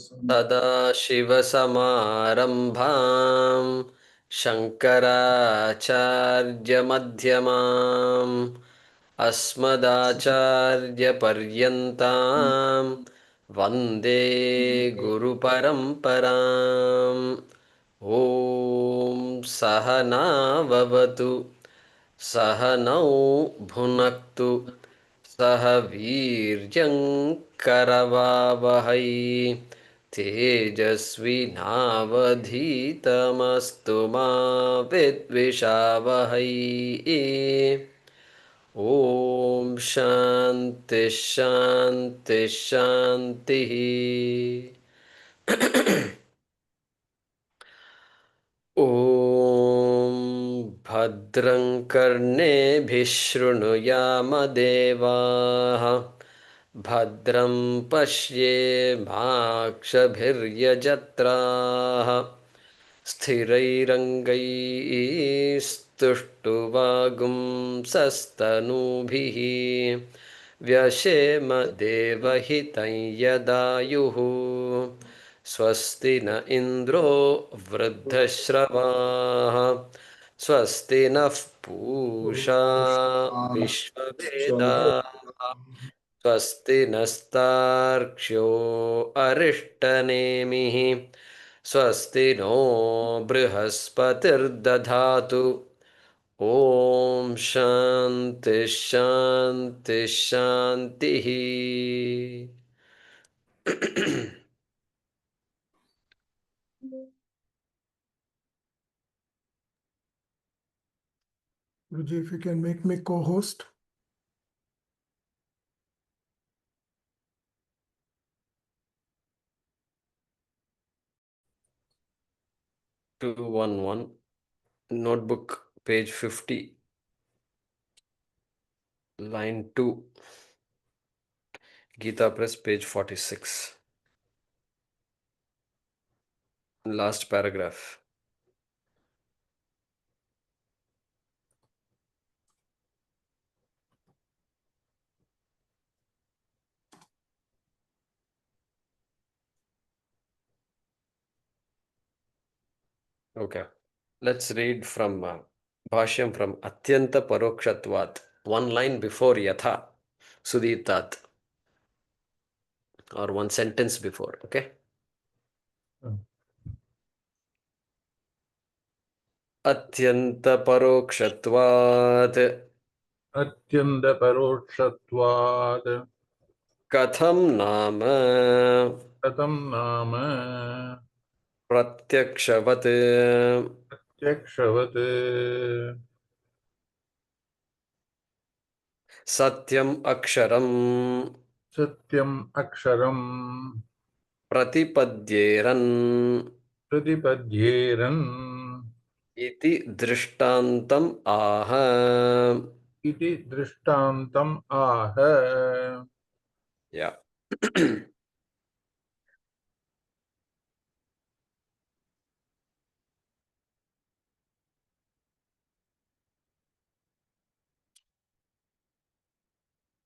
सदाशिवसमारम्भां शङ्कराचार्यमध्यमाम् अस्मदाचार्यपर्यन्तां वन्दे गुरुपरम्पराम्। ॐ सहना भवतु सहनौ भुनक्तु सह वीर्यं करवावहै तेजस्विनावधीतमस्तु मा विद्विषावहै। ॐ शान्ति शान्ति शान्तिः। ॐ भद्रं कर्णेभिः शृणुयामदेवाः भद्रं पश्येमाक्षभिर्यजत्राः स्थिरैरङ्गैस्तुष्टुवागुंसस्तनूभिः व्यशेमदेवहितं यदायुः स्वस्ति न इन्द्रो वृद्धश्रवाः स्वस्ति नः पूषा विश्ववेदाः स्वस्ति नस्तार्क्ष्यो अरिष्टनेमिः स्वस्ति नो बृहस्पतिर्दधातु। ॐ शान्ति शान्ति शान्तिः। Guruji, if you can make me co-host. Two one one, notebook, page 50, line 2, Gita Press, page 46, last paragraph. Okay, let's read from Bhaashyam from Atyanta Parokshatvat, one line before yathaa, sudiiptaat, or one sentence before. Okay. Atyanta Parokshatvat Atyanta Parokshatvad Katham Nama Katham Nama Pratyakshavat Prajaayante Satyam Aksharam Satyam Aksharam Pratipadyeran Pratipadyeran Iti Drishtantam Aha. Iti Drishtantam Aha. Yeah.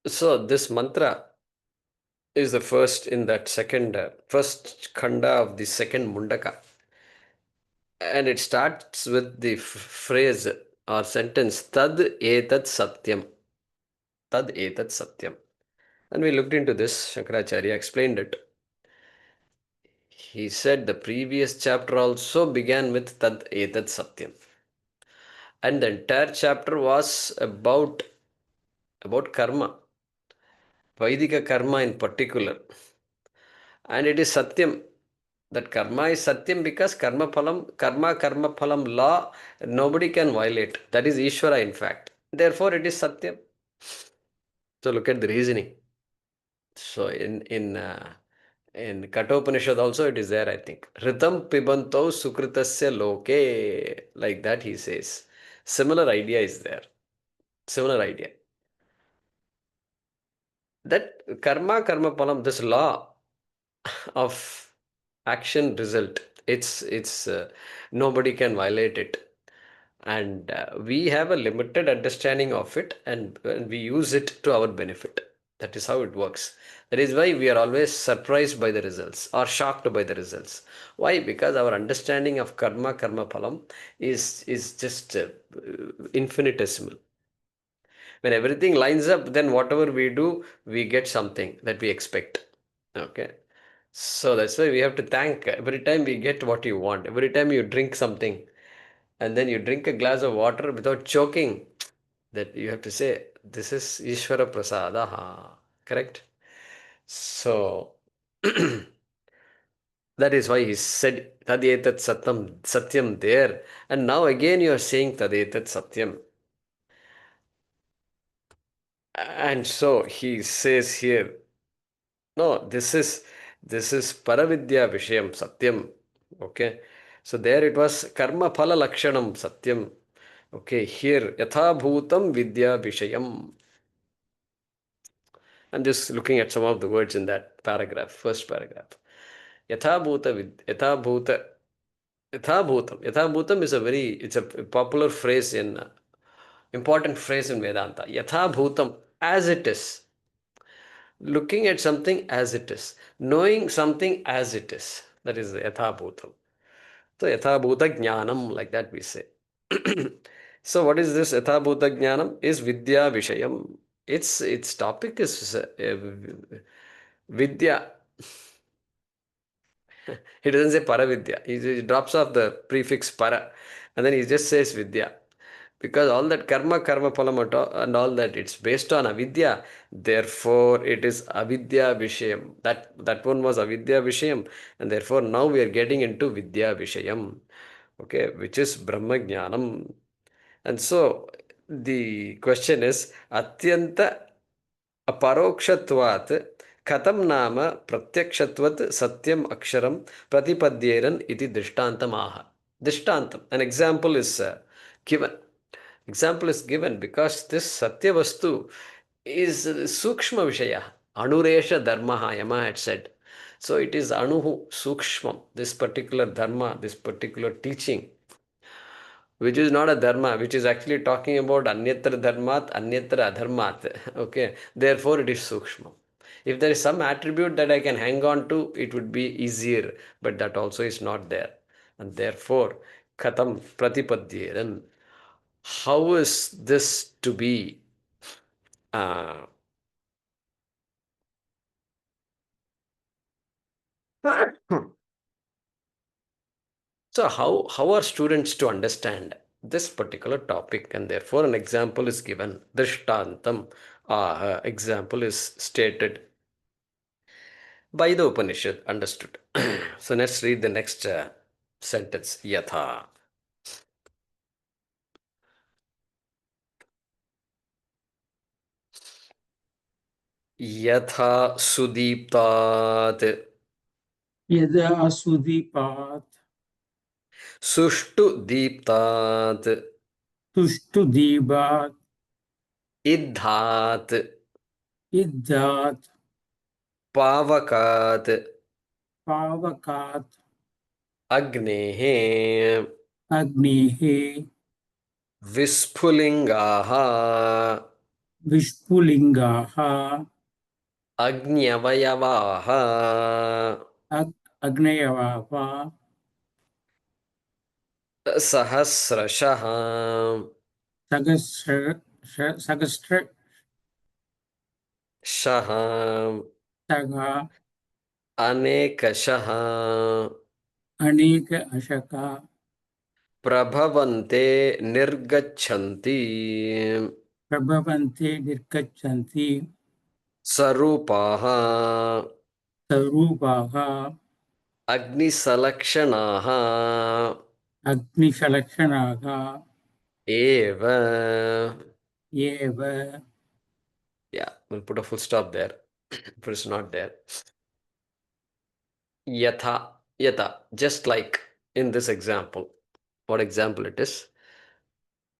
So this mantra is the first in that first khanda of the second Mundaka. And it starts with the phrase or sentence, tadetatsatyaM. TadetatsatyaM. And we looked into this, Shankaracharya explained it. He said the previous chapter also began with tadetatsatyaM. And the entire chapter was about karma, Vaidika karma in particular. And it is Satyam. That karma is Satyam because karma phalam law, nobody can violate. That is Ishvara in fact. Therefore it is Satyam. So look at the reasoning. So in Kathopanishad also it is there, I think. Ritam pibanto sukritasya loke. Like that he says. Similar idea is there. Similar idea. That karma phalam, this law of action result, it's nobody can violate it. And we have a limited understanding of it, and we use it to our benefit. That is how it works. That is why we are always surprised by the results or shocked by the results. Why? Because our understanding of karma, karma phalam is just infinitesimal. When everything lines up, then whatever we do, we get something that we expect. Okay. So that's why we have to thank every time we get what you want. Every time you drink something, and then you drink a glass of water without choking, that you have to say, this is Ishvara Prasadaha. Correct? So that is why he said Satyam there. And now again you are saying Tadetat Satyam. And so he says here, no, this is Paravidya Vishayam Satyam. Okay. So there it was Karma Phala Lakshanam Satyam. Okay, here yathaa bhutam vidya vishayam. I'm just looking at some of the words in that paragraph, first paragraph. Yathaa bhuta yathaa bhutam is it's a popular phrase in important phrase in Vedanta. Yathaa bhutam, as it is. Looking at something as it is, knowing something as it is. That is yathaa bhutam. So yathaa bhuta jnanam, like that we say. So what is this yathaa bhuta jnanam? Is vidya vishayam. Its topic is vidya. He doesn't say paravidya. He drops off the prefix para, and then he just says vidya. Because all that karma phalam and all that, it's based on avidya. Therefore, it is avidya vishayam. That one was avidya vishayam, and therefore now we are getting into vidya vishayam. Okay, which is brahma jnanam. And so the question is atyanta aparokshatvat katam nama pratyakshatvat satyam aksharam pratipadyeran iti drishtantam aha. Drishtantam. An example is given. Example is given because this satya vastu is sukshma vishaya. Anuresha dharmaha, Yama had said. So it is anuhu sukshmam. This particular dharma, this particular teaching, which is not a dharma, which is actually talking about anyatra dharmat, anyatra adharmat. Okay, therefore it is sukshma. If there is some attribute that I can hang on to, it would be easier, but that also is not there. And therefore, katam pratipadyeran. How is this to be? Uh, so how are students to understand this particular topic? And therefore an example is given. Drishtantam. Example is stated by the Upanishad. Understood. So let's read the next sentence. Yathaa. Yatha sudeeptaat यदा सुदीपात् sushtu deeptaat तुष्टुदीपात् idhaat इद्धात् pavakaat पावकात् agnehe अग्नेः visphulingaha विस्फुलिङ्गाः agnyavayavaha अग्नयवाः sahasrashaha सहस्रशः shaha anekashaha अनेक अशका prabhavante nirgachanti प्रभवन्ते निर्गच्छन्ति saruupaaha स्वरूपाः agnisalakshanaha अग्निशलक्षणाः eva. एव. Yeah, we'll put a full stop there. But it's not there. Yatha, just like in this example. What example it is?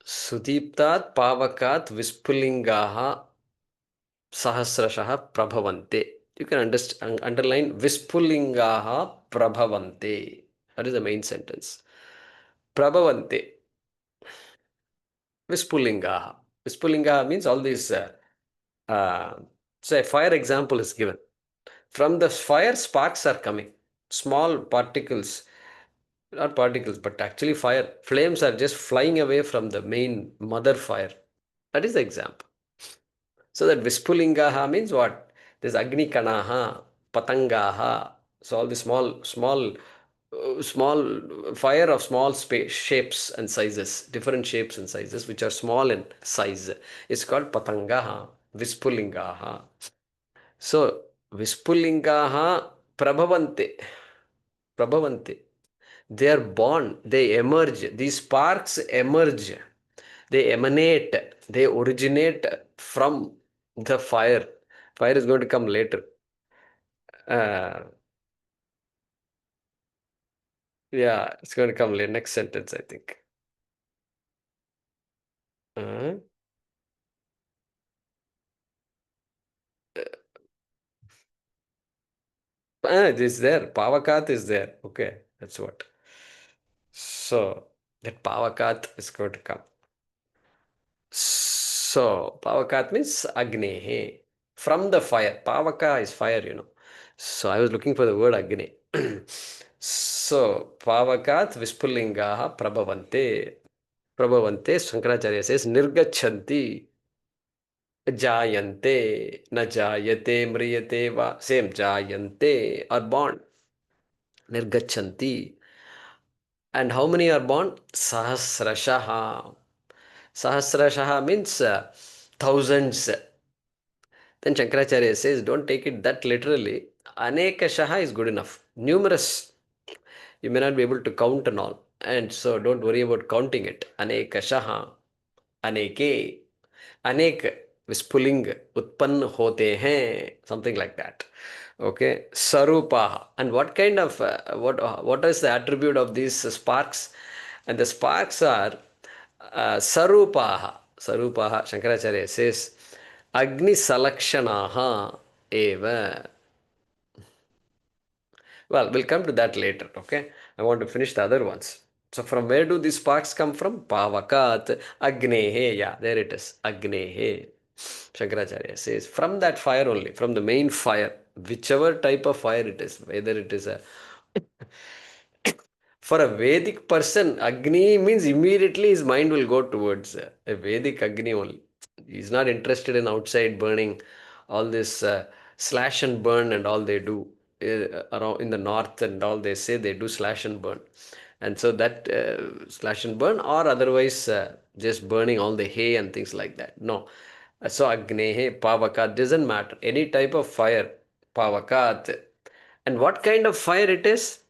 Sudeeptaatpaavakaadvisphuli sahasrashaah prabhavante. You can underline vispullingaha prabhavante. That is the main sentence. Prabhavante. Vispulingaha. Vispulingaha means all these, say, fire example is given. From the fire, sparks are coming. Small particles, not particles, but actually fire. Flames are just flying away from the main mother fire. That is the example. So that Vispulingaha means what? This Agni Kanaha, Patangaha. So all the small fire of small shapes and sizes, different shapes and sizes, which are small in size, is called Patangaha, Vispulingaha. So Vispulingaha prabhavante. They are born, they emerge, these sparks emerge, they emanate, they originate from the fire. Fire is going to come later. Yeah, it's going to come later. Next sentence, I think. It is there. Pavakat is there. Okay, that's what. So that Pavakat is going to come. So Pavakat means Agnehe. From the fire. Pavaka is fire, you know. So I was looking for the word Agni. So Pavakat Vispulingaha Prabhavante. Prabhavante, Shankaracharya says, Nirgachanti. Jayante, na jayate, mriyate va. Same, jayante are born. Nirgachanti. And how many are born? Sahasrashaha. Sahasrashaha means thousands. Then Shankaracharya says, don't take it that literally. Anekashaha is good enough. Numerous. You may not be able to count and all. And so don't worry about counting it. Anekashaha. Aneke. Anek विस्फुलिंग उत्पन्न होते हैं, something like that. Okay, saruupaaH. And what kind of what is the attribute of these sparks? And the sparks are saruupaaH. SaruupaaH, Shankaracharya says, agni salakshanaha eva. Well, we'll come to that later. Okay, I want to finish the other ones. So from where do these sparks come from? Pavakat, agnehe. Yeah, there it is. Agnehe. Shankaracharya says, from that fire only, from the main fire, whichever type of fire it is, whether it is a for a Vedic person, Agni means immediately his mind will go towards a Vedic Agni only. He's not interested in outside burning, all this slash and burn and all they do around in the north and all they say they do slash and burn. And so that slash and burn or otherwise just burning all the hay and things like that. No. So Agnehe, Pavakat, doesn't matter. Any type of fire, Pavakat. And what kind of fire it is?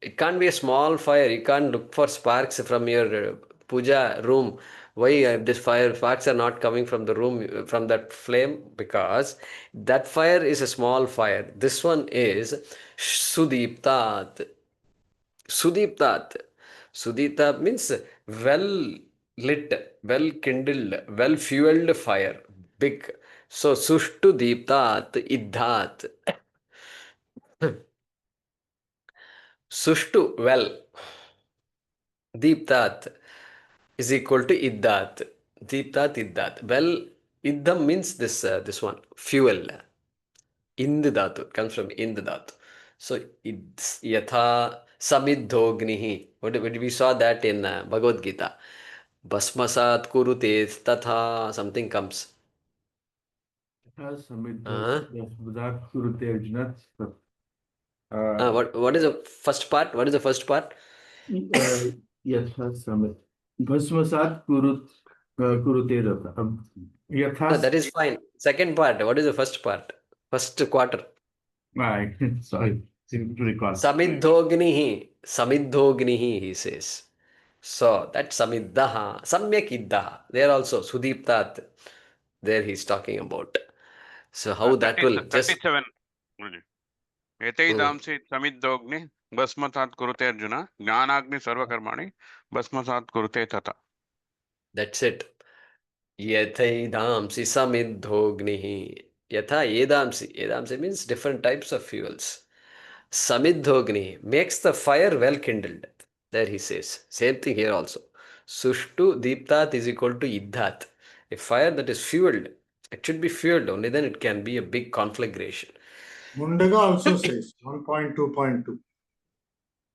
It can't be a small fire. You can't look for sparks from your puja room. Why this fire sparks are not coming from the room, from that flame? Because that fire is a small fire. This one is sudiiptaat. Sudeeptaat. Sudeeptaat means well lit, well kindled, well fueled fire. Big. So sushtu deeptaat idhat. Sushtu, well. Deeptaat is equal to iddat. Deeptaat iddat. Well, iddham means this one, fuel. Ind dhatu comes from ind dhatu. So it's yathaa samidhognihi. What we saw that in Bhagavad Gita. Bhasmasat kurute tatha something comes. What is the first part? What is the first part? Bhasmasat kurute ratha. That is fine. Second part. What is the first part? First quarter. Sorry. Seem to recall. Samidhognihi. Samidhognihi, he says. So that samiddaha, samyak iddaha. There also Sudeeptaat. There he's talking about. So how that will just 37. एतैदांसि समिद्धोग्नि भस्मसात् कुरुते अर्जुन ज्ञानाग्नि सर्वकर्माणि भस्मसात् कुरुते तथा. That's it. Yathaidamsi samidhognihi. Yatha edamsi. Edamsi means different types of fuels. Samidhogni makes the fire well kindled. There he says. Same thing here also. Sushtu Deeptat is equal to Idhat. A fire that is fueled, it should be fueled, only then it can be a big conflagration. Mundaka also says 1.2.2.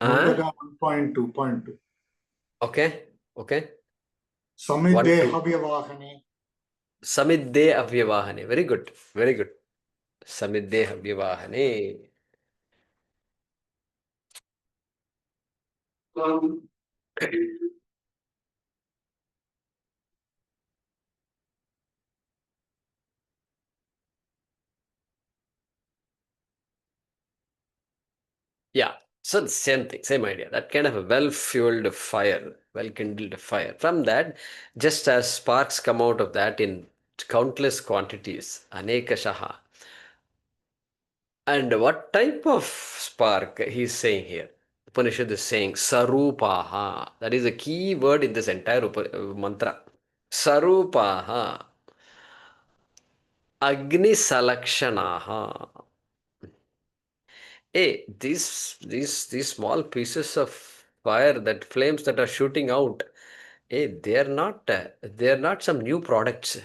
Mundaka 1.2.2. Okay, okay. Samidde 1, 2. Havyavahane. Samidde Avyavahane. Very good, very good. Samidde Avyavahane. Yeah, so the same thing, same idea. That kind of a well-fueled fire, well-kindled fire. From that, just as sparks come out of that in countless quantities, anekashaha. And what type of spark he's saying here? Upanishad is saying saruupaaH. That is a key word in this entire mantra. SaruupaaH. Agni salakshanaha. Hey, these small pieces of fire, that flames that are shooting out, hey, they are not some new products,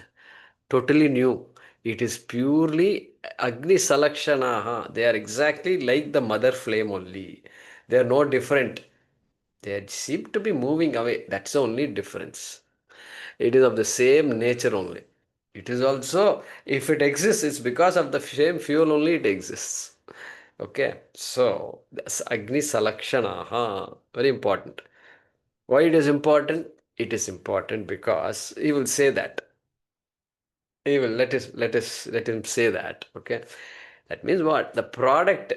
totally new. It is purely Agni Salakshanaha. They are exactly like the mother flame only. They are no different. They seem to be moving away. That's the only difference. It is of the same nature only. It is also, if it exists, it's because of the same fuel only it exists. Okay, so that's Agni Salakshana, very important. Why it is important? It is important because he will say that. He will let him say that. Okay, that means what? The product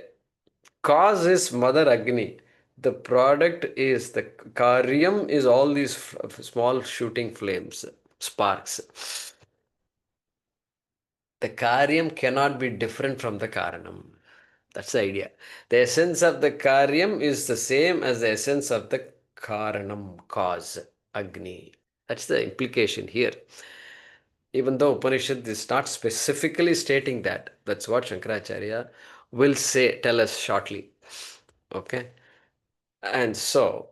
cause is Mother Agni. The product is the karyam is all these small shooting flames, sparks. The karyam cannot be different from the karanam. That's the idea. The essence of the karyam is the same as the essence of the karanam, cause, Agni. That's the implication here. Even though Upanishad is not specifically stating that, that's what Shankaracharya will say, tell us shortly. Okay? And so,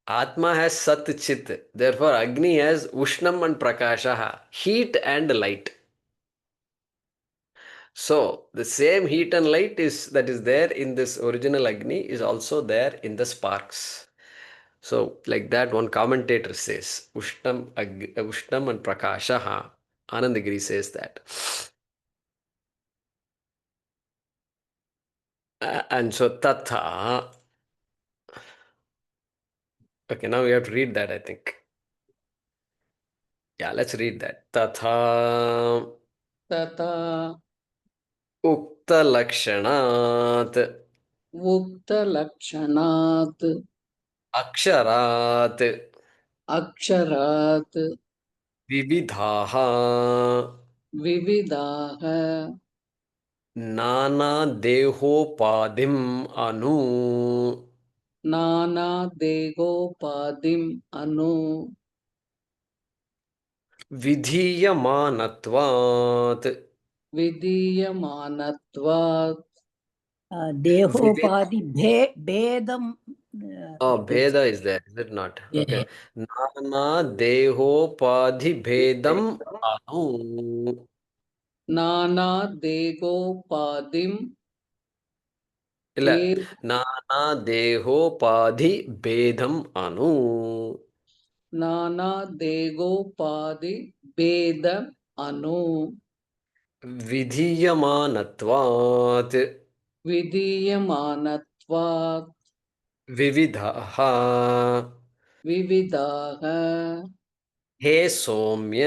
Atma has Sat Chit. Therefore, Agni has Ushnam and Prakasha, heat and light. So the same heat and light that is there in this original Agni is also there in the sparks. So like that, one commentator says, Ushnam and Prakasha. Anandagiri says that. And so Tatha. Okay, now we have to read that, I think. Yeah, let's read that. Tatha तथा Ukta Lakshanat उक्तलक्षणात् Aksharat अक्षरात् Vividhaha विविधाः नानादेहोपाधिम् अनु नानादेहोपाधिम् अनु विधीयमानत्वात् विधीयमानत्वात् विवे देहोपाधि भेदम Oh, Bheda is there, is it not? Okay. Nana-dehopadhi-bhedam anu. नानादेहोपाधिम् இல்ல नाना-देहोपाधि-भेदम anu. नानादेहोपाधि भेद अनु विधीयमानत्वात् विधीयमानत्वात् विविधः विविधाः हे सौम्य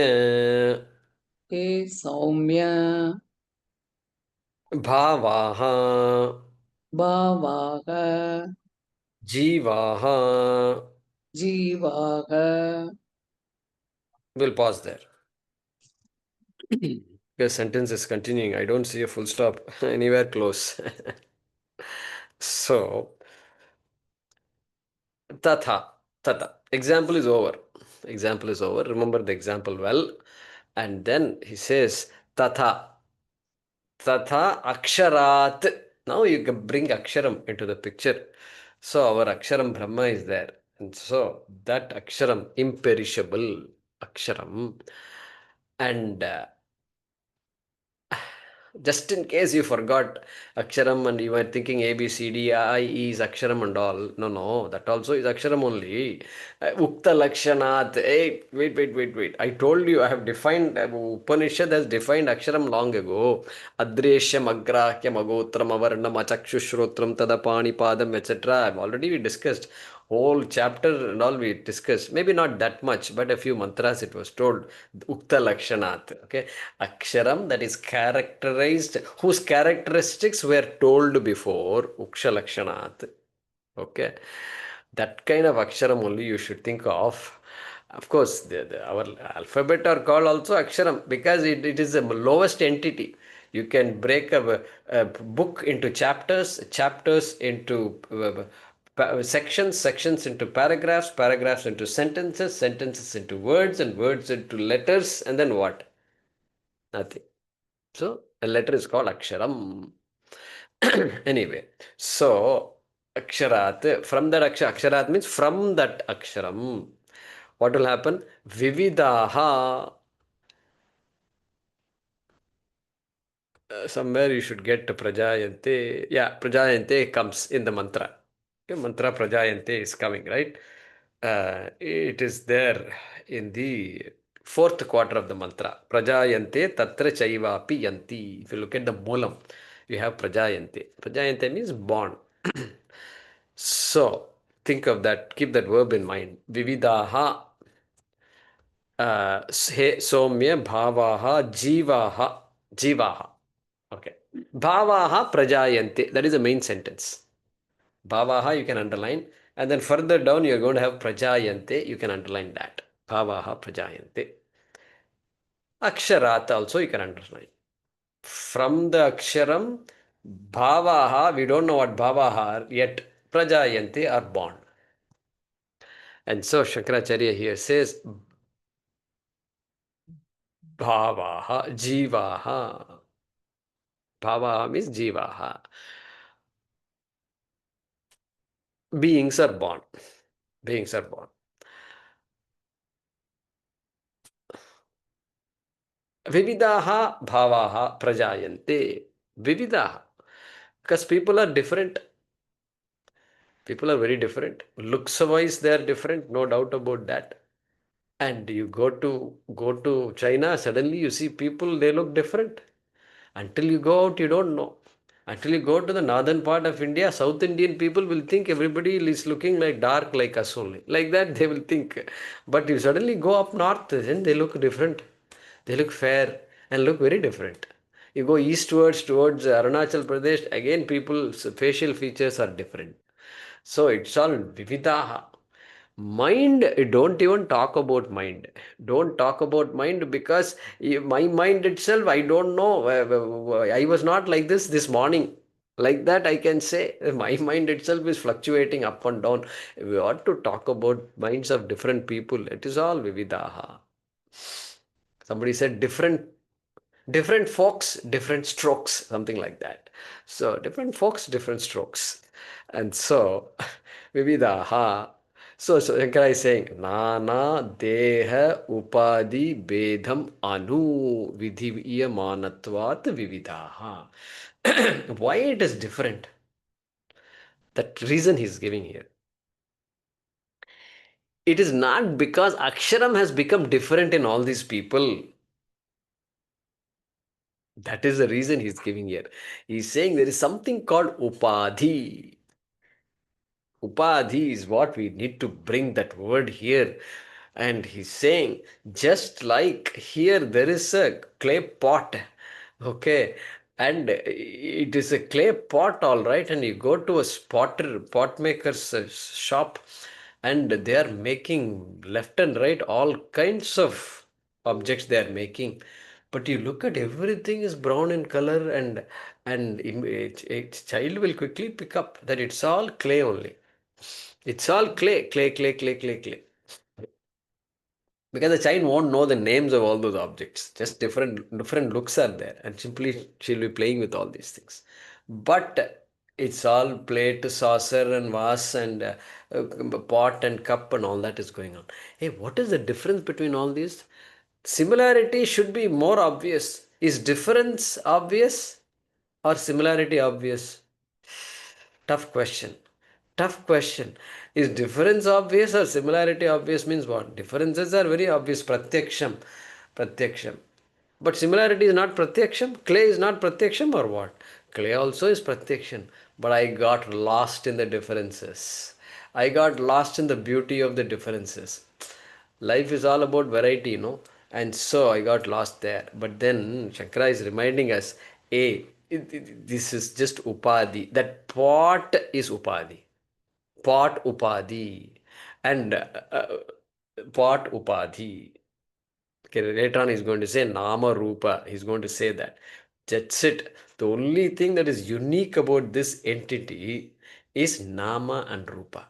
हे सौम्य भावाः भावाः जीवाः. जीवाः We'll pause there. The sentence is continuing. I don't see a full stop anywhere close. So, tatha. Example is over. Example is over. Remember the example well. And then he says, tatha aksharat. Now you can bring Aksharam into the picture. So our Aksharam Brahma is there. And so that Aksharam, imperishable Aksharam. And just in case you forgot Aksharam and you were thinking A, B, C, D, I, E is Aksharam and all. No, that also is Aksharam only. Ukta Lakshanat. Hey, wait. I told you, I have defined, Upanishad has defined Aksharam long ago. Adreshyam, Agrahyam, Agotram, Avarnam, Achakshushrotram, Tadapani, Padam, etc. I've already discussed. Whole chapter and all we discussed. Maybe not that much, but a few mantras it was told. Ukta Lakshanat. Okay. Aksharam that is characterized, whose characteristics were told before, Uksha Lakshanat. Okay. That kind of Aksharam only you should think of. Of course, our alphabet are called also Aksharam because it is the lowest entity. You can break a book into chapters, chapters into sections into paragraphs into sentences into words, and words into letters, and then what? Nothing. So a letter is called Aksharam. Anyway, so Aksharat, from that Aksharat means from that Aksharam. What will happen? VividhaaH. Somewhere you should get prajaayante. Yeah, prajaayante comes in the mantra. Okay, mantra prajaayante is coming, right? It is there in the fourth quarter of the mantra. Prajaayante tatra chaivaapi yanti. If you look at the moolam, you have prajaayante. Prajaayante means born. So think of that. Keep that verb in mind. Vividhaaha. Somya bhaavaaH jivaha. Okay. BhaavaaH prajaayante. That is the main sentence. BhaavaaH you can underline. And then further down you are going to have prajaayante. You can underline that. BhaavaaH prajaayante. Aksharat also you can underline. From the Aksharam, BhaavaaH, we don't know what BhaavaaH are yet. Prajaayante are born. And so Shankaracharya here says BhaavaaH, Jivaha. BhaavaaH means Jivaha. Beings are born. Beings are born. Vividhaaः bhavaः prajayante. Vividhaaः. Because people are different. People are very different. Looks wise they are different, no doubt about that. And you go to China, suddenly you see people, they look different. Until you go out, you don't know. Until you go to the northern part of India, South Indian people will think everybody is looking like dark like us only. Like that they will think. But you suddenly go up north, then they look different. They look fair and look very different. You go eastwards towards Arunachal Pradesh, again people's facial features are different. So it's all vividhaaः. Mind, don't even talk about mind. Don't talk about mind because my mind itself, I don't know. I was not like this morning. Like that I can say my mind itself is fluctuating up and down. We ought to talk about minds of different people. It is all vividhaaः. Somebody said different folks, different strokes, something like that. So different folks, different strokes. And so vividhaaः. So Shankara is saying, Nana Deha Upadi Bedham Anu Vidhiyamanatvat Vividhaaः. Why it is different? That reason he is giving here. It is not because Aksharam has become different in all these people. That is the reason he's giving here. He's saying there is something called Upadhi. Upadhi is what we need to bring that word here. And he's saying, just like here there is a clay pot, okay, and it is a clay pot, all right, and you go to a pot maker's shop, and they are making left and right all kinds of objects they are making. But you look at everything is brown in color, and a child will quickly pick up that it's all clay only. It's all clay. Because the child won't know the names of all those objects. Just different looks are there. And simply she'll be playing with all these things. But it's all plate, saucer, and vase, and pot and cup, and all that is going on. Hey, what is the difference between all these? Similarity should be more obvious. Is difference obvious or similarity obvious? Tough question. Tough question. Is difference obvious or similarity obvious? Means what? Differences are very obvious. Pratyaksham. Pratyaksham. But similarity is not pratyaksham. Clay is not pratyaksham or what? Clay also is pratyaksham. But I got lost in the differences. I got lost in the beauty of the differences. Life is all about variety, and so I got lost there. But then Shankara is reminding us, this is just upadhi. That pot is upadhi. Pot upadhi. And pot upadhi. Okay, later on he's going to say nama rupa. He's going to say that. That's it. The only thing that is unique about this entity is nama and rupa.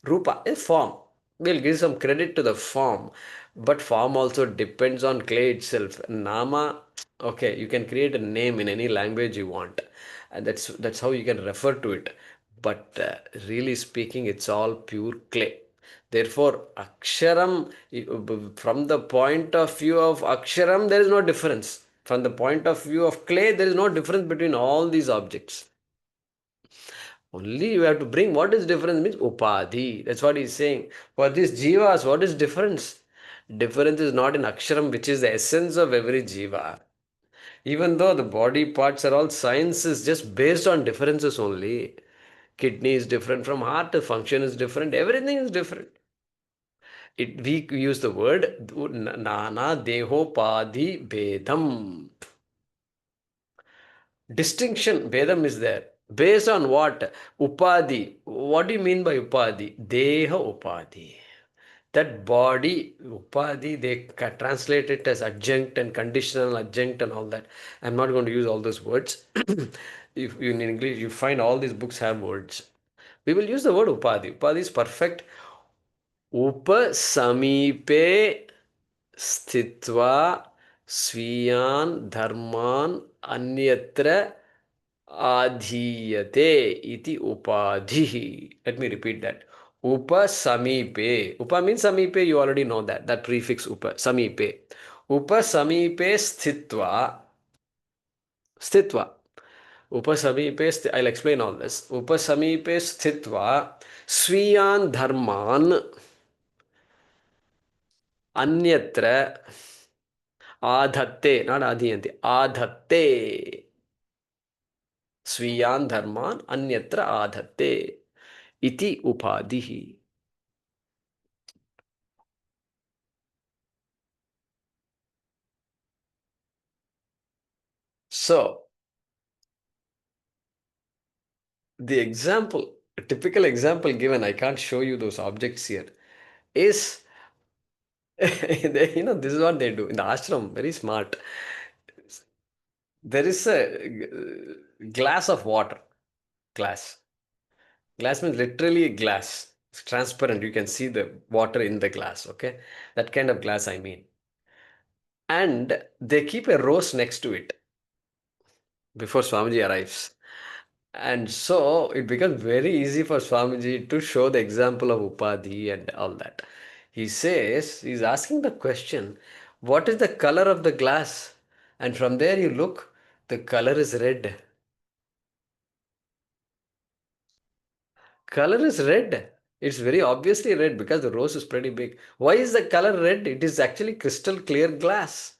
Rupa is form. We'll give some credit to the form, but form also depends on clay itself. Nama, okay, you can create a name in any language you want, and that's how you can refer to it. But really speaking, it's all pure clay. Therefore, Aksharam, from the point of view of Aksharam, there is no difference. From the point of view of clay, there is no difference between all these objects. Only you have to bring what is difference means upadhi. That's what he's saying. For these jivas, what is difference? Difference is not in aksharam, which is the essence of every jiva. Even though the body parts are all science is just based on differences only. Kidney is different from heart, the function is different, everything is different. We use the word nana dehopadhi bedam. Distinction, Vedam is there. Based on what? Upadhi. What do you mean by Upadhi? Deha Upadhi. That body, Upadhi, they translate it as adjunct and conditional adjunct and all that. I'm not going to use all those words. If in English, you find all these books have words. We will use the word Upadhi. Upadhi is perfect. Upasamipe sthitva sviyan dharman anyatra adhiyate iti upadhihi. Let me repeat that. Upa samipe. Upa means samipe, you already know that. That prefix upa, samipe. Upa samipe sthitva. Sthitva. Upa samipe, I'll explain all this. Upa samipe sthitva sviyan dharman anyatra adhatte, not adhiyante, adhatte. Sviyan dharman anyatra adhatte iti upadhihi. So, the example, a typical example given, I can't show you those objects here, is, this is what they do in the ashram, very smart. There is a glass of water. Glass. Glass means literally a glass. It's transparent. You can see the water in the glass, okay? That kind of glass, I mean. And they keep a rose next to it before Swamiji arrives. And so it becomes very easy for Swamiji to show the example of Upadhi and all that. He says, he's asking the question, what is the color of the glass? And from there you look, the color is red. Color is red. It's very obviously red because the rose is pretty big. Why is the color red? It is actually crystal clear glass.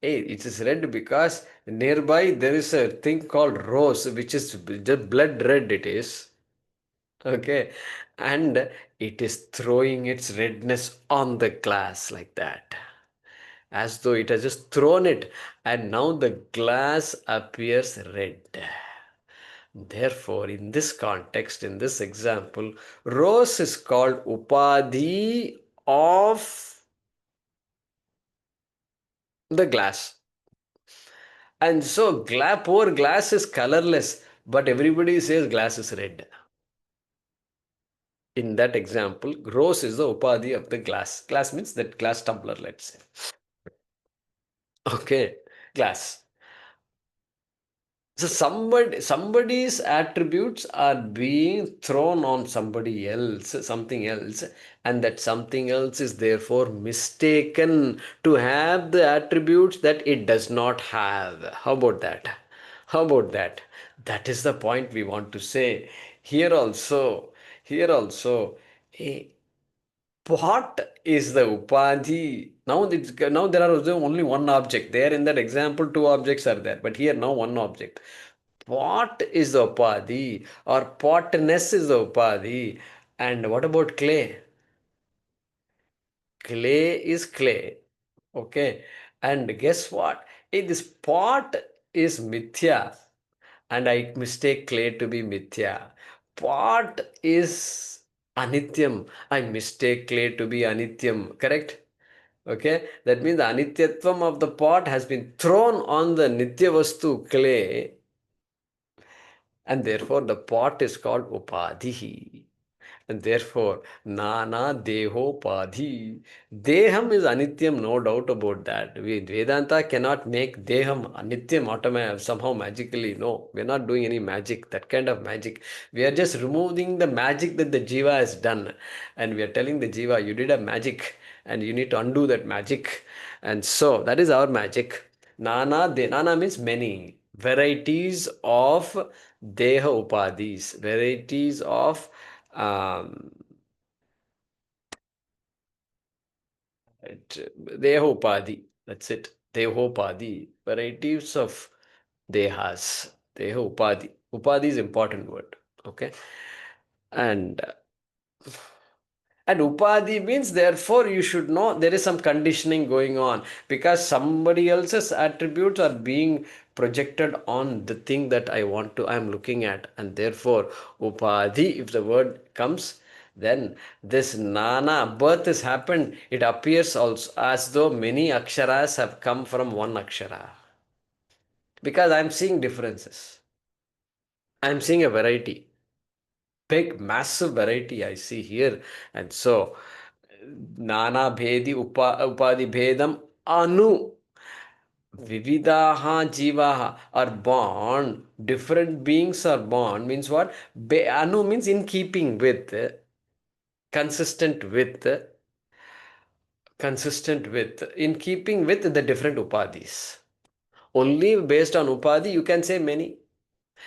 Hey, it is red because nearby there is a thing called rose, which is just blood red it is. Okay. And it is throwing its redness on the glass like that. As though it has just thrown it. And now the glass appears red. Therefore, in this context, in this example, rose is called upadhi of the glass. And so poor glass is colorless, but everybody says glass is red. In that example, rose is the upadhi of the glass. Glass means that glass tumbler, let's say. Okay, glass. So somebody's attributes are being thrown on somebody else, something else, and that something else is therefore mistaken to have the attributes that it does not have. How about that? How about that? That is the point we want to say. Here also, a what is the upadhi? Now there are only one object. There in that example, two objects are there, but here now one object. Pot is the upadhi, or potness is the upadhi. And what about clay? Clay is clay. Okay. And guess what? This pot is mithya, and I mistake clay to be mithya. Pot is anityam. I mistake clay to be anityam. Correct? Okay. That means the anityatvam of the pot has been thrown on the nitya vastu clay, and therefore the pot is called upadhi. And therefore, nana deho padhi. Deham is anityam, no doubt about that. Vedanta cannot make deham anityam somehow magically. No, we're not doing any magic, that kind of magic. We are just removing the magic that the jiva has done. And we are telling the jiva, you did a magic and you need to undo that magic. And so, that is our magic. Nana means many. Varieties of deha upadhis. Varieties of Dehopadhi. That's it. Dehopadhi. Varieties of dehas. Dehopadhi. Upadhi is important word. Okay. And upadhi means therefore you should know there is some conditioning going on, because somebody else's attributes are being projected on the thing that I'm looking at, and therefore upadhi, if the word comes, then this nana birth has happened. It appears also as though many aksharas have come from one akshara, because I'm seeing differences. I'm seeing a variety, big massive variety I see here. And so Nana Bhedi Upadhi Bhedam Anu Vividhaha Jivaha are born. Different beings are born means what? Anu means in keeping with, consistent with, in keeping with the different upadhis. Only based on upadhi you can say many.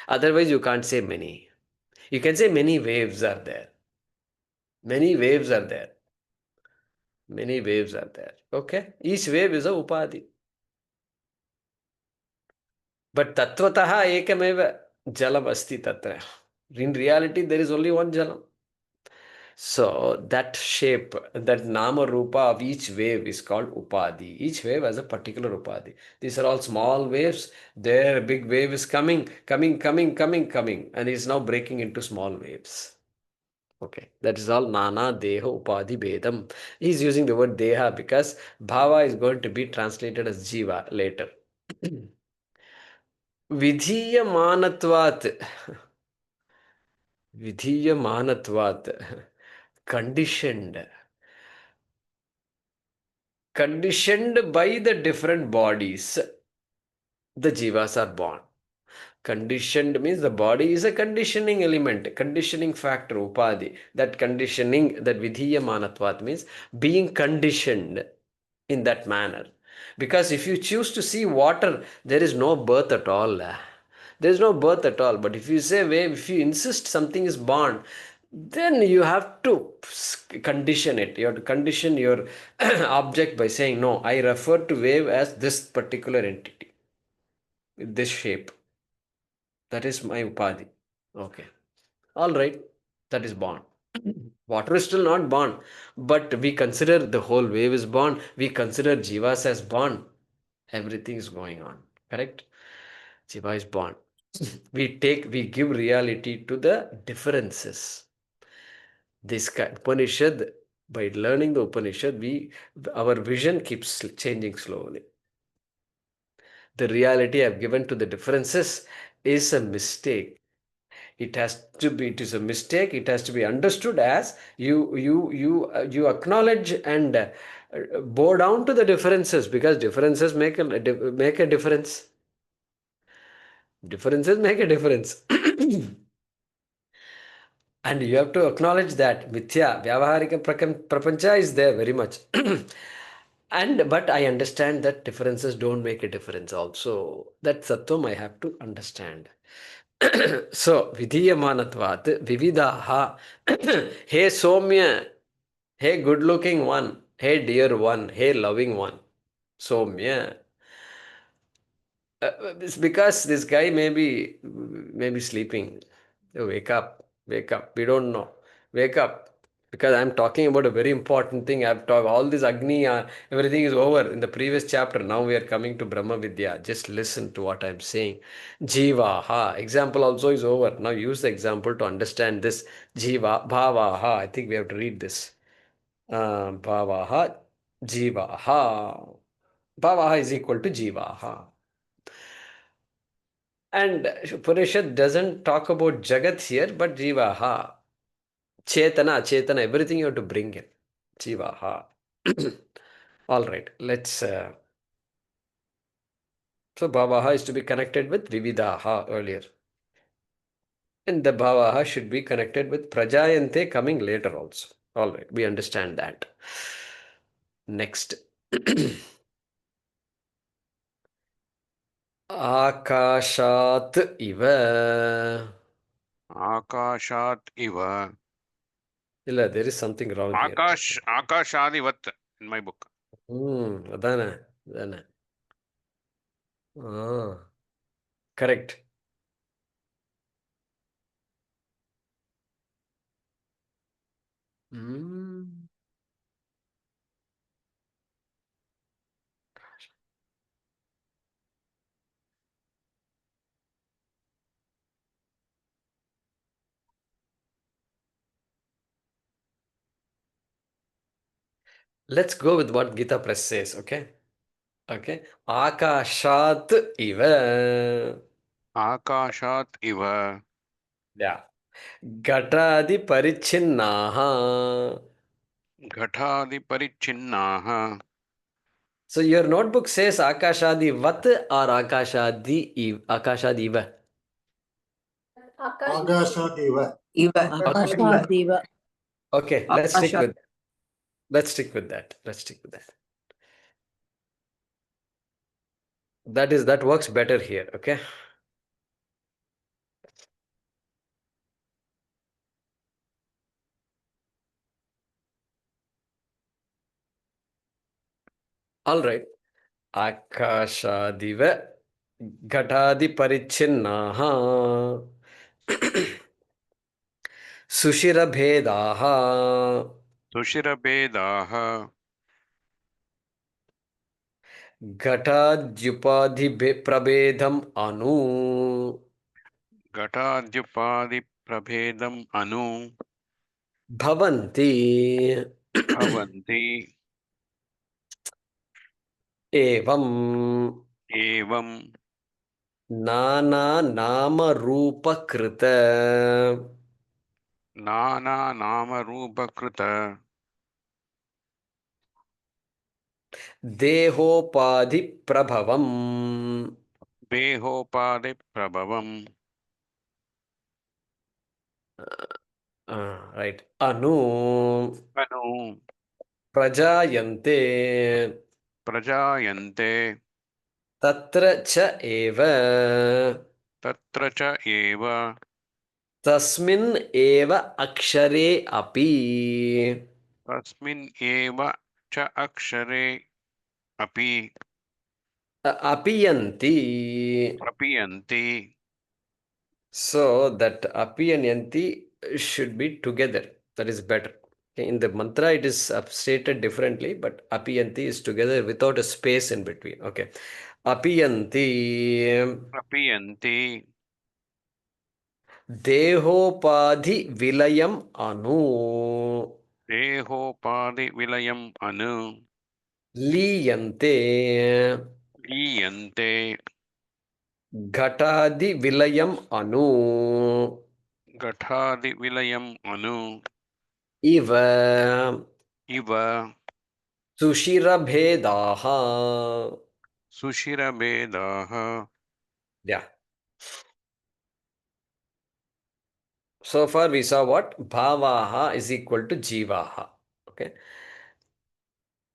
Otherwise you can't say many. You can say many waves are there. Many waves are there. Many waves are there. Okay? Each wave is a upadhi. But tattvataha ekameva jalam asti tatra. In reality, there is only one jalam. So that shape, that nama rupa of each wave is called upadhi. Each wave has a particular upadhi. These are all small waves. There, a big wave is coming, and is now breaking into small waves. Okay, that is all nana deha upadhi bedam. He is using the word deha because bhava is going to be translated as jiva later. Vidhiyamanatvat. Vidhiyamanatvat. Conditioned. Conditioned by the different bodies, the jivas are born. Conditioned means the body is a conditioning element, conditioning factor, upadhi. That conditioning, that vidhiyamanatvat means being conditioned in that manner. Because if you choose to see water, there is no birth at all. There is no birth at all. But if you say wave, if you insist something is born, then you have to condition it. You have to condition your object by saying, no, I refer to wave as this particular entity, this shape. That is my upadhi. Okay. All right. That is born. Water is still not born, but we consider the whole wave is born. We consider jivas as born. Everything is going on. Correct? Jiva is born. We give reality to the differences. This Upanishad, by learning the Upanishad, our vision keeps changing slowly. The reality I've given to the differences is a mistake. It is a mistake. It has to be understood as you acknowledge and bow down to the differences, because differences make a difference. Differences make a difference. And you have to acknowledge that mithya, vyavaharika prapancha is there very much. But I understand that differences don't make a difference also. That sattvam I have to understand. So, vidhiyamanatvat vividhaah. Hey somya, hey good looking one, hey dear one, hey loving one. Somya. It's because this guy may be sleeping. Wake up, wake up. We don't know. Wake up. Because I'm talking about a very important thing. I've talked all this Agni, everything is over in the previous chapter. Now we are coming to Brahma Vidya. Just listen to what I'm saying. Jiva, ha. Example also is over. Now use the example to understand this. Jiva, bhaavaaH. I think we have to read this. BhaavaaH, jiva, ha. BhaavaaH is equal to jiva, ha. And Upanishad doesn't talk about Jagat here, but Jivaha. Chetana, everything you have to bring in. Jivaha. All right, let's. So Bhavaha is to be connected with Vividhaha earlier. And the Bhavaha should be connected with Prajaayante coming later also. All right, we understand that. Next. Akashat iva. Akashat iva. Illa, there is something wrong here. Akashadivat in my book. Adana. Correct. Let's go with what Gita Press says, okay? Okay. Akashat iva. Akashat iva. Yeah. Gatadi parichinnaha. Ghataadi parichinnaha. So your notebook says Akashadi vat or Akashadi iva. Agashadiva. Akashadiva. Okay, let's stick with that. That works better here, okay? All right. Akashadiva Gatadi parichinnaha. Sushirabhedaha. Sushirabedaha. Ghatadyupadhi prabedham anu. Ghatadyupadi prabhedam anu. Bhavanti. Bhavanti. Evam. Evam. Nana nama rupa krita. Nana nama rupa krita. Dehopadhi prabhavam. Behopadi prabhavam. Right. Anu. Anu. Prajaayante. Prajaayante. Tatra cha eva. Tatra cha eva. Tasmin eva akshare api. Tasmin eva cha akshare api. Apiyanti. Prapiyanti. So that api and yanti should be together. That is better. Okay, in the mantra it is stated differently, but apiyanti is together without a space in between. Okay. Apiyanti. Prapiyanti. Dehopadhi vilayam anu. Dehopadi vilayam anu. Liyante. Liyante. Ghataadi vilayam anu. Ghataadi vilayam anu. Iva. Iva. Sushirabhedaha. Sushirabedaha. Yeah. So far we saw what? BhaavaaH is equal to jivaah. Okay.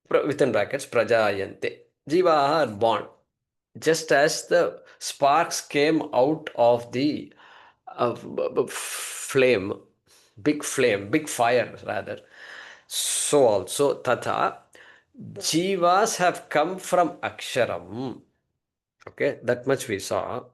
Within brackets, prajaayante. Jivaah are born. Just as the sparks came out of the flame, big fire rather. So also tatha, jivas have come from aksharam. Okay, that much we saw.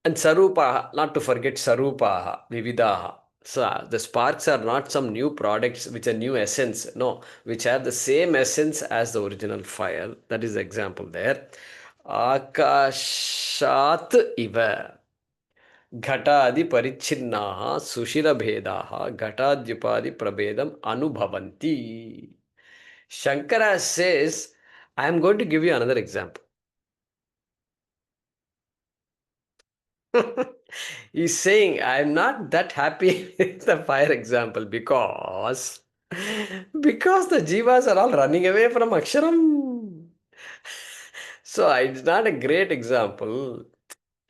And saruupaaH, not to forget saruupaaH, vividhaaH. So the sparks are not some new products which are new essence, no, which have the same essence as the original fire. That is the example there. Akashat iva. Ghatadi parichinnaha sushira bhedaha ghatadyupadi prabedam anubhavanti. Shankara says, I am going to give you another example. He's saying, I'm not that happy with the fire example because the jivas are all running away from Aksharam. So it's not a great example.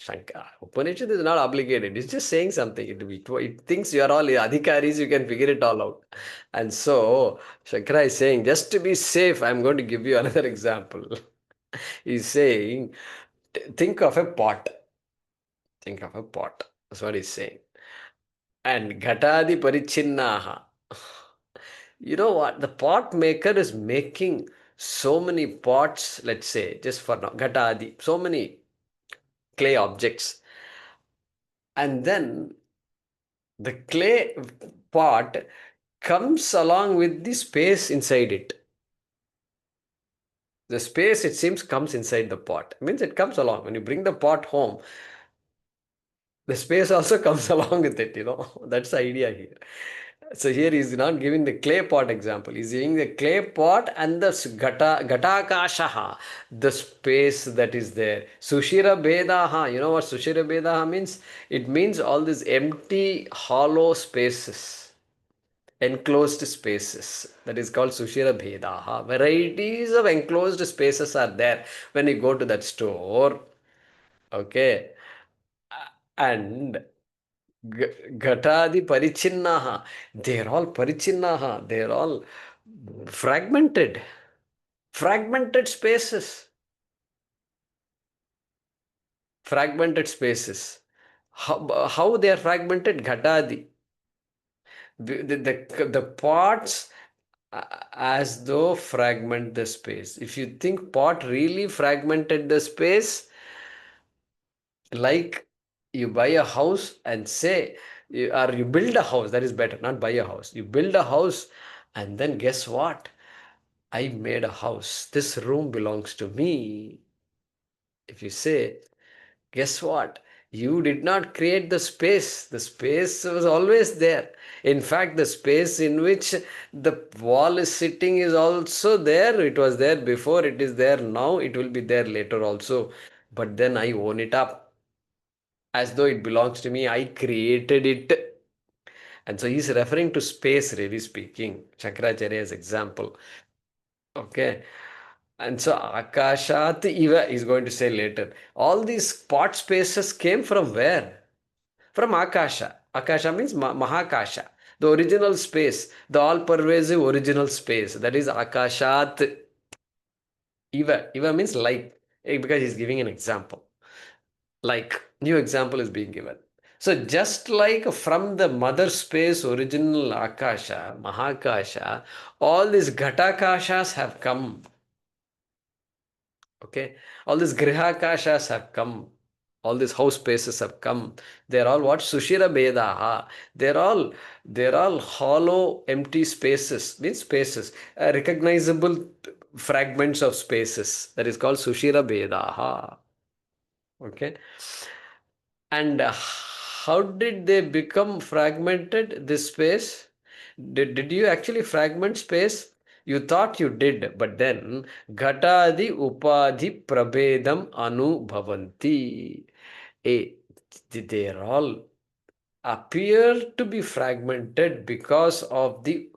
Shankara, Upanishad is not obligated. It's just saying something. It thinks you are all adhikaris, you can figure it all out. And so Shankara is saying, just to be safe, I'm going to give you another example. He's saying, think of a pot. Think of a pot. That's what he's saying. And ghatadi parichinnaha. You know what? The pot maker is making so many pots, let's say, just for now, ghatadi, so many clay objects. And then the clay pot comes along with the space inside it. The space, it seems, comes inside the pot. It means it comes along. When you bring the pot home, the space also comes along with it, That's the idea here. So here he's not giving the clay pot example. He's giving the clay pot and the tataakSharaadvividhaaH, the space that is there. Sushira bhedaah. You know what Sushira bhedaah means? It means all these empty, hollow spaces, enclosed spaces. That is called Sushira bhedaah. Varieties of enclosed spaces are there when you go to that store. Okay. And Ghatadi parichinnaha. They're all parichinnaha. They're all fragmented. Fragmented spaces. Fragmented spaces. How they are fragmented? Ghatadi. The parts as though fragment the space. If you think pot really fragmented the space, like you buy a house and say, or you build a house, that is better, not buy a house. You build a house and then guess what? I made a house. This room belongs to me. If you say, guess what? You did not create the space. The space was always there. In fact, the space in which the wall is sitting is also there. It was there before, it is there now, it will be there later also. But then I own it up as though it belongs to me. I created it. And so he's referring to space, really speaking. Shankaracharya's example. Okay. And so Akashat Iva is going to say later. All these pot spaces came from where? From Akasha. Akasha means Mahakasha. The original space. The all-pervasive original space. That is Akashat Iva. Iva means like. Because he's giving an example. Like. New example is being given. So just like from the mother space, original Akasha, Mahakasha, all these Ghatakashas have come. Okay, all these grihakashas have come. All these house spaces have come. They're all what? Sushira bhedaah. They're all hollow, empty spaces. Means spaces. Recognizable fragments of spaces. That is called Sushira bhedaah. Okay. And how did they become fragmented, this space? Did you actually fragment space? You thought you did, but then ghatadi upadhi prabedam anubhavanti. They all appear to be fragmented because of the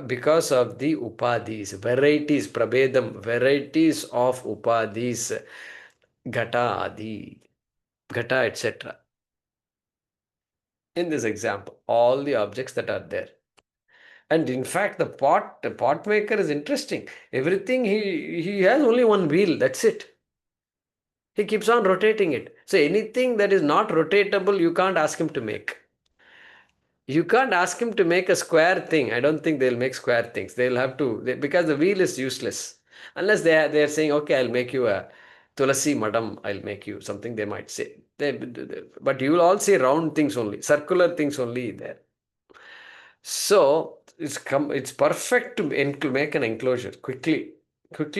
because of the upadhis, varieties, prabhedam, varieties of upadhis, ghata adi, ghata, etc. In this example, all the objects that are there. And in fact, the pot maker is interesting. Everything, he has only one wheel, that's it. He keeps on rotating it. So anything that is not rotatable, you can't ask him to make. You can't ask him to make a square thing. I don't think they'll make square things. They'll have to, because the wheel is useless. Unless they're saying, okay, I'll make you a Tulasi Madam, I'll make you something, they might say. But you will all see round things only, circular things only there. So it's perfect to make an enclosure, quickly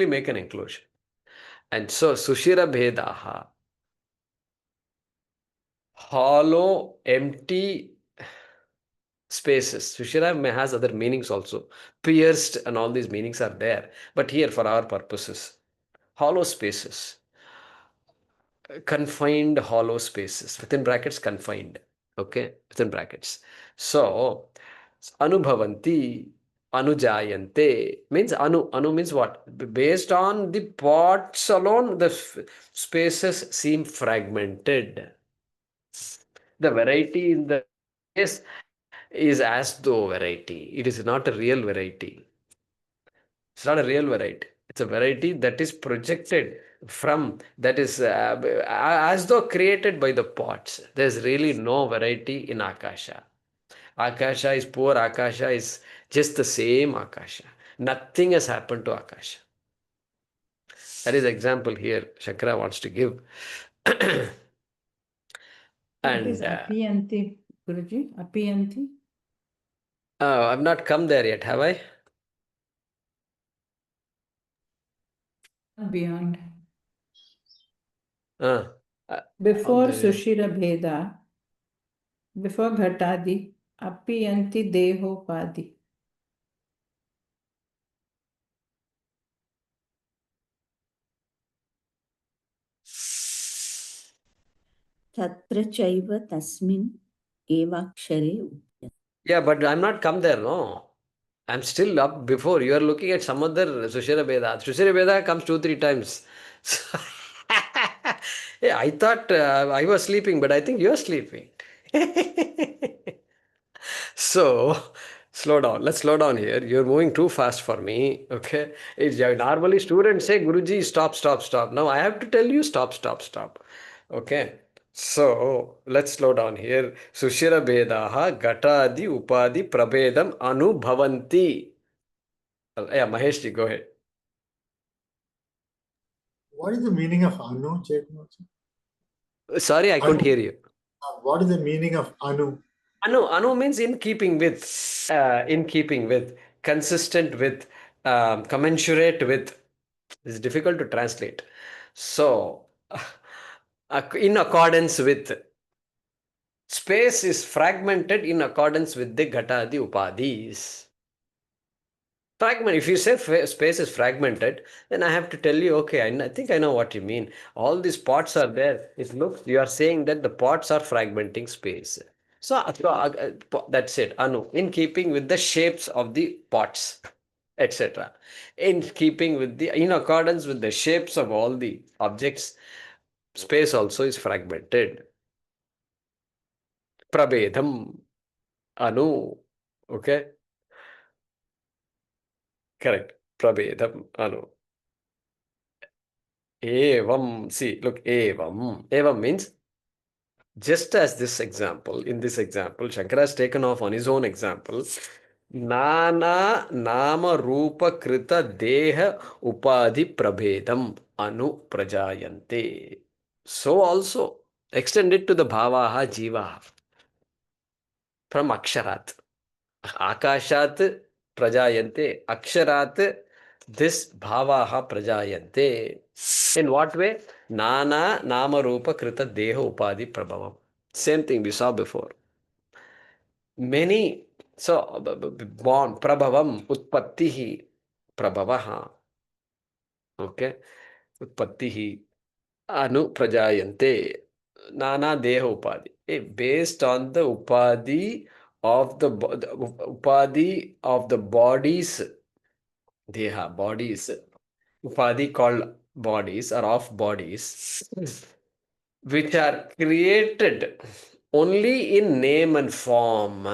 make an enclosure. And so Sushira Bhedaha, hollow, empty spaces. Sushira has other meanings also. Pierced and all these meanings are there. But here for our purposes, hollow spaces. Confined hollow spaces. Within brackets, confined. Okay? Within brackets. So, anubhavanti, anujaayante means anu means what? Based on the pots alone, the spaces seem fragmented. The variety in the space is as though variety. It is not a real variety. It's not a real variety. It's a variety that is projected from, that is as though created by the pots. There's really no variety in Akasha. Akasha is poor. Akasha is just the same Akasha. Nothing has happened to Akasha. That is example here Shankara wants to give. What is apiyanti, Guruji? Apiyanti? I've not come there yet, have I? Beyond. Before Before Sushira Bheda, before Ghatadi, apiyanti dehopadi. tatra chaiva tasmin evakshare udyate. Yeah, but I'm not come there, no. I'm still up before. You are looking at some other Sushira Bheda. Sushira Bheda comes 2-3 times. Yeah, I thought I was sleeping, but I think you're sleeping. So, slow down. Let's slow down here. You're moving too fast for me. Okay. Normally students say, Guruji, stop, stop, stop. Now I have to tell you, stop, stop, stop. Okay. So, let's slow down here. Sushira Bhedaha Gatadi Upadi Prabhedam Anubhavanti. Yeah, Maheshji, go ahead. What is the meaning of anu, Chaitanya? Sorry, I couldn't hear you. What is the meaning of anu? Anu means in keeping with, consistent with, commensurate with. It's difficult to translate. So, in accordance with. Space is fragmented in accordance with the Ghata, the Upadhis. Fragment. If you say space is fragmented, then I have to tell you, okay, I think I know what you mean. All these pots are there. It looks, you are saying that the pots are fragmenting space. So that's it. Anu, in keeping with the shapes of the pots, etc. In accordance with the shapes of all the objects, space also is fragmented. Prabhedam, anu. Okay. Correct. Prabhedam, anu. Evam. See, look, evam. Evam means, just as this example, in this example, Shankara has taken off on his own example. Nana nama rupa krita deha upadhi prabhedam anu prajaayante. So also, extend it to the bhaavaaH jivaah. From aksharat. Akashat prajaayante. Aksharat, this bhaavaaH prajaayante. In what way? Nana nama rupa krita deha upadhi prabhavam. Same thing we saw before. Many, so born, prabhavam, utpattihi, prabhavaha. Okay, utpattihi, anu prajayante, nana deha upadhi. Based on the upadhi of the upadhi of the bodies, deha, bodies, upadhi called bodies or of bodies, which are created only in name and form.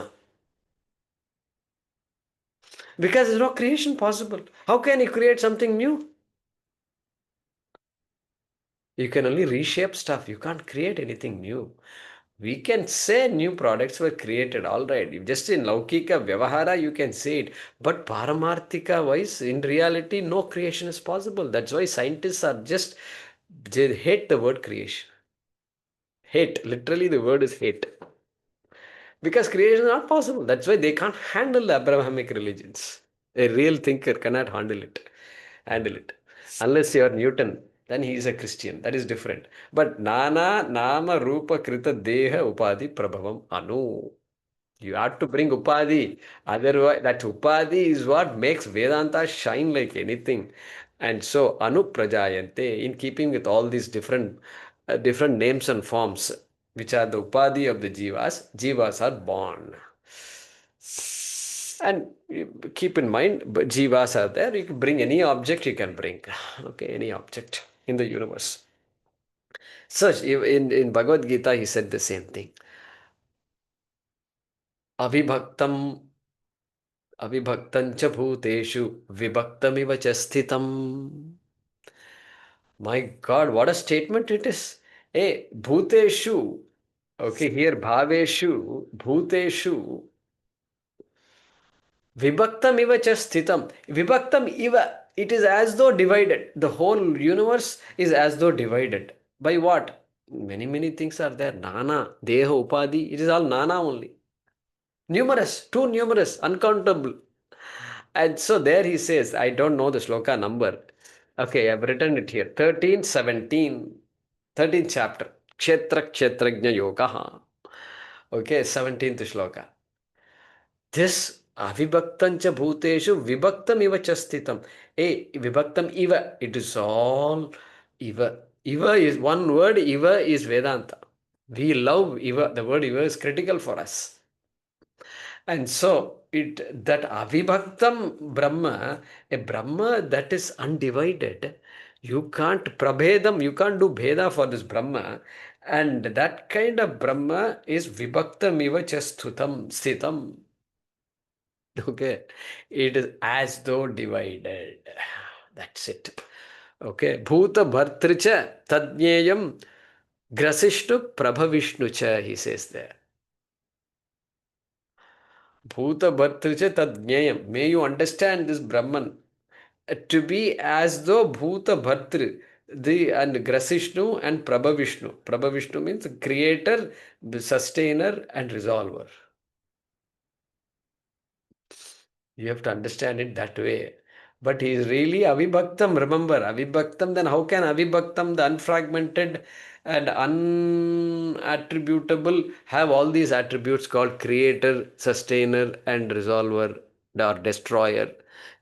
Because there's no creation possible. How can you create something new? You can only reshape stuff. You can't create anything new. We can say new products were created, all right. Just in Laukika Vyavahara, you can say it. But Paramarthika wise, in reality, no creation is possible. That's why scientists are just, they hate the word creation. Hate. Literally, the word is hate. Because creation is not possible. That's why they can't handle the Abrahamic religions. A real thinker cannot handle it. Unless you are Newton, then he is a Christian. That is different. But Nana Nama Rupa Krita Deha Upadhi Prabhavam Anu. You have to bring Upadhi. Otherwise, that Upadhi is what makes Vedanta shine like anything. And so Anu Prajaayante, in keeping with all these different names and forms, which are the Upadhi of the Jivas are born. And keep in mind, jivas are there. You can bring any object you can bring. Okay, any object in the universe. So in Bhagavad Gita, he said the same thing. Avibhaktam cha bhuteshu vibhaktamiva cha sthitam. My God, what a statement it is. Hey, bhuteshu. Okay, here bhaveshu, bhuteshu. Vibhaktam iva cha sthitam. Vibhaktam iva. It is as though divided. The whole universe is as though divided. By what? Many things are there. Nana, Deha, Upadhi. It is all Nana only. Numerous, too numerous, uncountable. And so there he says, I don't know the shloka number. Okay, I've written it here. 13, 17. 13th chapter. Kshetra Kshetrajna Yogaha. Okay, 17th shloka. This avibhaktancha bhuteshu vibhaktam iva chastitam. Vibhaktam iva. It is all iva. Iva is one word. Iva is Vedanta. We love iva. The word iva is critical for us. And so that avibhaktam Brahma, a Brahma that is undivided, you can't prabhedam, you can't do bheda for this Brahma. And that kind of Brahma is vibhaktam iva chastutam sthitam. Okay, it is as though divided. That's it. Okay, bhuta bhartricha tadnyayam grasishnu prabhavishnucha, he says there. Bhuta bhartricha tadnyayam. May you understand this Brahman to be as though bhuta bhartri, and grasishnu and prabhavishnu. Prabhavishnu means creator, sustainer and resolver. You have to understand it that way. But he is really avibhaktam. Remember, avibhaktam, then how can avibhaktam, the unfragmented and unattributable, have all these attributes called creator, sustainer and resolver or destroyer?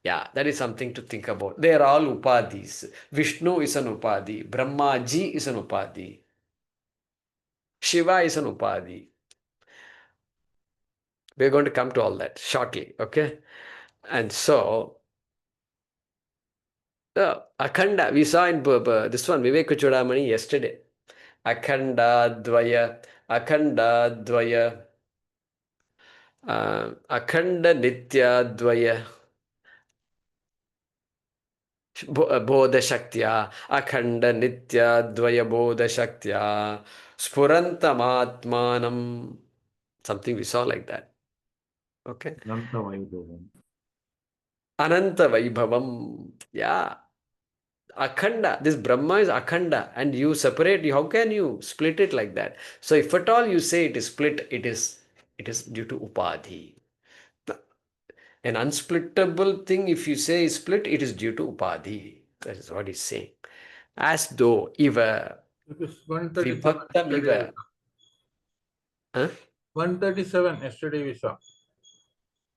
Yeah, that is something to think about. They are all upadhis. Vishnu is an upadhi. Brahmaji is an upadhi. Shiva is an upadhi. We are going to come to all that shortly, okay? And so, Akhanda, we saw in this one, Vivek Chudamani yesterday. Akhanda Dvaya, Akhanda Nitya Dvaya, Bodha Shaktya, Akhanda Nitya Dvaya Bodha Shaktya, Spurantamatmanam. Something we saw like that. Okay. Ananta Vaibhavam. Yeah. Akhanda, this Brahma is Akhanda, and you separate, how can you split it like that? So if at all you say it is split, it is due to Upadhi. An unsplittable thing, if you say is split, it is due to Upadhi. That is what he's saying. As though Iva, It is 137 Vibhaktam yesterday. Iva. Huh? 137 yesterday we saw.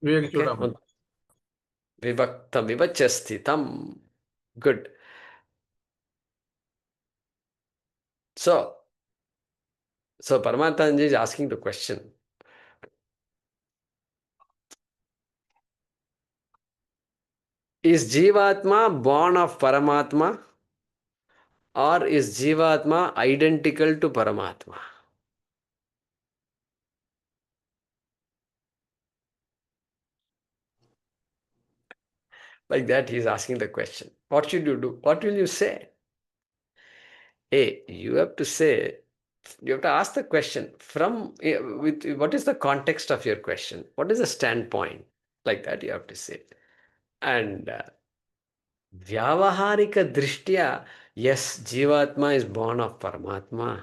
Vivek Okay. Chudamani. Vibhaktam Iva Chastitam. Good. So Paramatmanji is asking the question. Is Jivatma born of Paramatma, or is Jivatma identical to Paramatma? Like that, he is asking the question. What should you do? What will you say? You have to say, you have to ask the question from with what is the context of your question? What is the standpoint? Like that, you have to say. And Vyavaharika Drishtya, yes, Jivatma is born of Paramatma.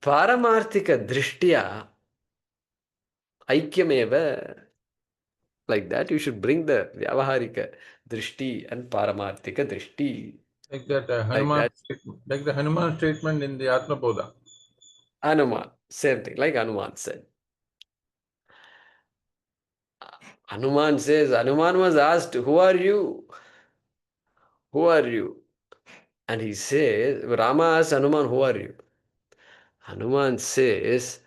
Paramarthika Drishtya, Aikyameva, like that, you should bring the Vyavaharika Drishti and Paramarthika Drishti. Like that Like Hanuman that. statement, like the Hanuman statement in the Atmabodha. Hanuman, same thing, like Hanuman said. Hanuman says, Hanuman was asked, who are you? Who are you? And he says, Rama asks Hanuman, who are you? Hanuman says,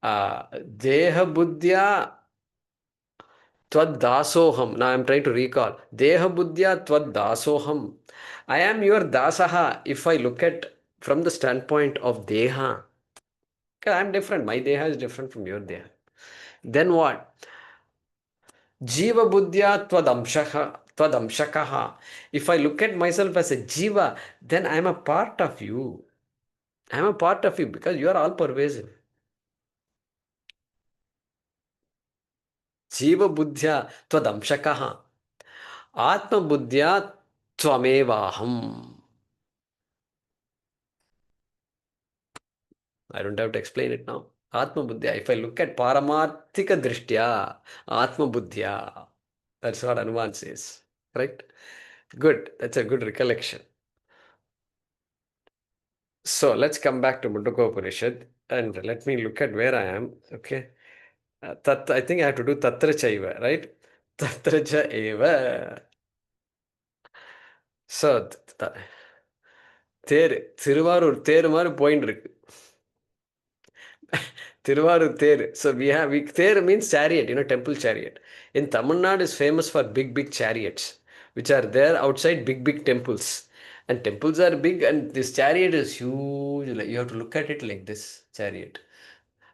Deha Buddhya Tvad Dasoham. Now I am trying to recall. Deha Buddhya Tvad Dasoham. I am your Dasaha if I look at from the standpoint of Deha. I am different. My Deha is different from your Deha. Then what? Jiva Buddhya Twadamshakaha. If I look at myself as a Jiva, then I am a part of you. I am a part of you because you are all pervasive. Jiva Buddhya Twadamshakaha. Atma Buddhya Tvamevaham. I don't have to explain it now. Atma Buddhya. If I look at Paramarthika Drishtya, Atma Buddhya. That's what Hanuman says. Right? Good. That's a good recollection. So let's come back to Mundakopanishad and let me look at where I am. Okay. I think I have to do tatra chaiva, right? Tatra cha eva. So, தேர் திருவாரூர் தேர் மாதிரி போயின்னு இருக்கு. Tiruvarur Theru. So Theru means chariot, temple chariot. In Tamil Nadu is famous for big chariots, which are there outside big temples. And temples are big and this chariot is huge. You have to look at it like this chariot.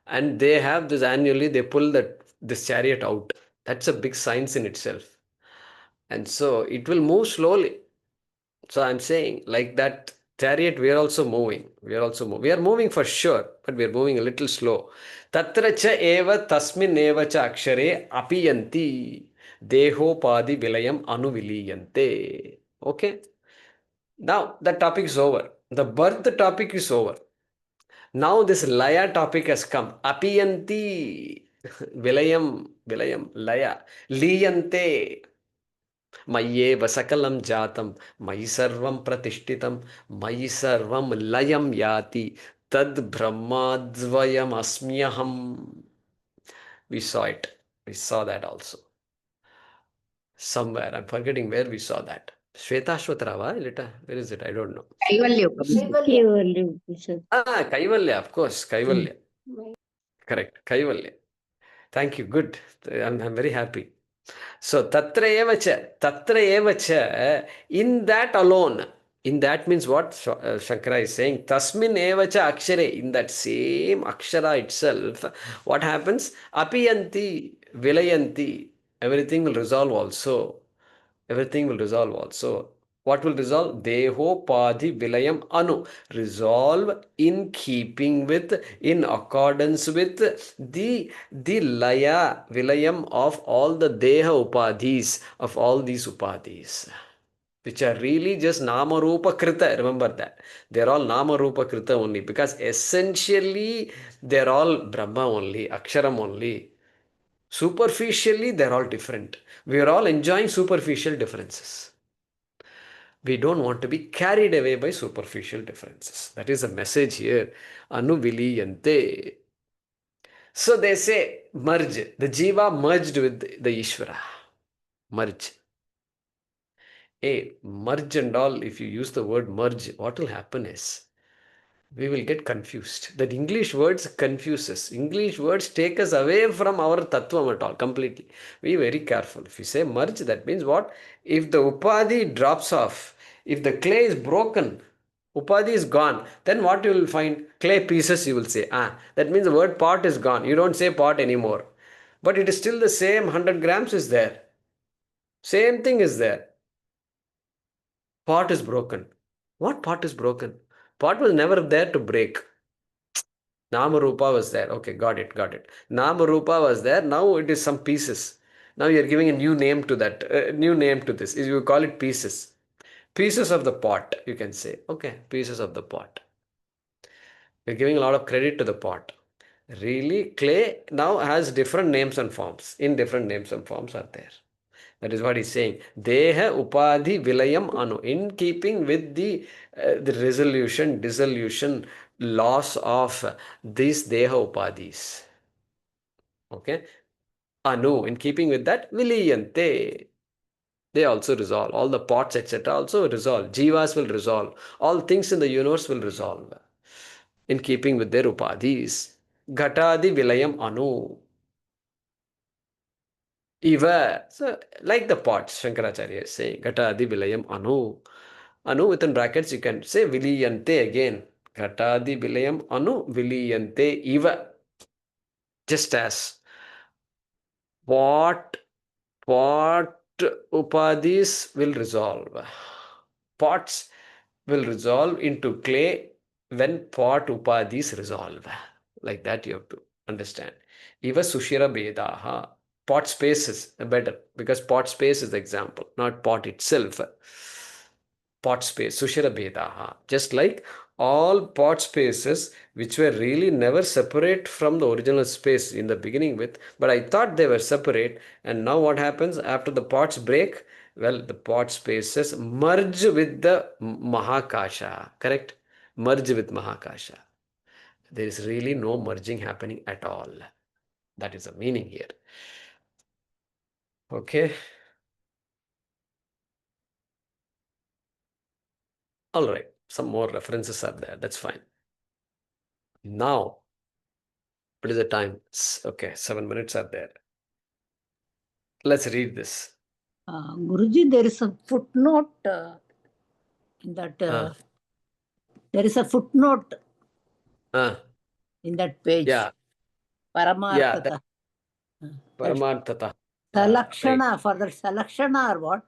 And they have this annually, they pull this chariot out. That's a big science in itself. And so it will move slowly. So I'm saying, like that chariot, we are also moving. We are moving for sure, but we are moving a little slow. Tatra cha eva tasmin eva cha akshare apiyanti dehopadi vilayam anuviliyante. Okay. Now the topic is over. The birth topic is over. Now this laya topic has come. Apiyanti vilayam laya liyante. मय्येव सकलं जातं मयि सर्वं प्रतिष्ठितं मयि सर्वं लयं याति तद् ब्रह्माद्वयमस्म्यहम्. We saw it. We saw that also. Somewhere. I'm forgetting where we saw that. Shvetashvatrava? Where is it? I don't know. Kaivalya, of course. Kaivalya. Correct. Kaivalya. Thank you. Good. I'm very happy. So tatra evacha, in that alone, in that means what Shankara is saying, tasmin evacha akshare, in that same akshara itself, what happens? Apiyanti, vilayanti, everything will resolve also. Everything will resolve also. What will resolve? Dehopadhi vilayam anu. Resolve in keeping with, in accordance with the laya, vilayam of all the deha upadhis, of all these upadhis, which are really just nama rupa krita. Remember that. They're all nama rupa krita only, because essentially they're all Brahma only, Aksharam only. Superficially, they're all different. We are all enjoying superficial differences. We don't want to be carried away by superficial differences. That is the message here. Anuviliyante. So they say, merge. The jiva merged with the Ishvara. Merge. Merge and all, if you use the word merge, what will happen is, we will get confused. That English words confuse us. English words take us away from our tattvam at all, completely. Be very careful. If you say merge, that means what? If the upadhi drops off, if the clay is broken, upadhi is gone, then what you will find? Clay pieces, you will say. That means the word pot is gone. You don't say pot anymore. But it is still the same 100 grams is there. Same thing is there. Pot is broken. What pot is broken? Pot was never there to break. Namarupa was there. Okay, got it. Namarupa was there. Now it is some pieces. Now you are giving a new name to that. New name to this. You call it pieces. Pieces of the pot, you can say. Okay, pieces of the pot. You're giving a lot of credit to the pot. Really, clay now has different names and forms. In different names and forms are there. That is what he's saying. Deha upadhi vilayam anu. In keeping with the resolution, dissolution, loss of these deha upadhis. Okay. Anu. In keeping with that, viliyante. They also resolve. All the pots, etc. also resolve. Jivas will resolve. All things in the universe will resolve. In keeping with their upadhis. Ghatadi vilayam anu. Eva. So, like the pots, Shankaracharya is saying, Ghatadi vilayam anu. Anu within brackets, you can say viliyante again. Ghatadi vilayam anu viliyante eva. Just as pot upadhis will resolve. Pots will resolve into clay when pot upadhis resolve. Like that you have to understand. Eva sushira bedaha. Pot space is better because pot space is the example, not pot itself. Pot space, sushira bedaha. Just like all pot spaces which were really never separate from the original space in the beginning with, but I thought they were separate, and now what happens after the pots break? Well, the pot spaces merge with the Mahakasha, correct? Merge with Mahakasha. There is really no merging happening at all. That is the meaning here. Okay. All right. Some more references are there. That's fine. Now, what is the time? Okay, 7 minutes are there. Let's read this. Guruji, there is a footnote in that. There is a footnote in that page. Yeah. Paramarthata. Paramarthata. Salakshana, right. For that salakshana or what?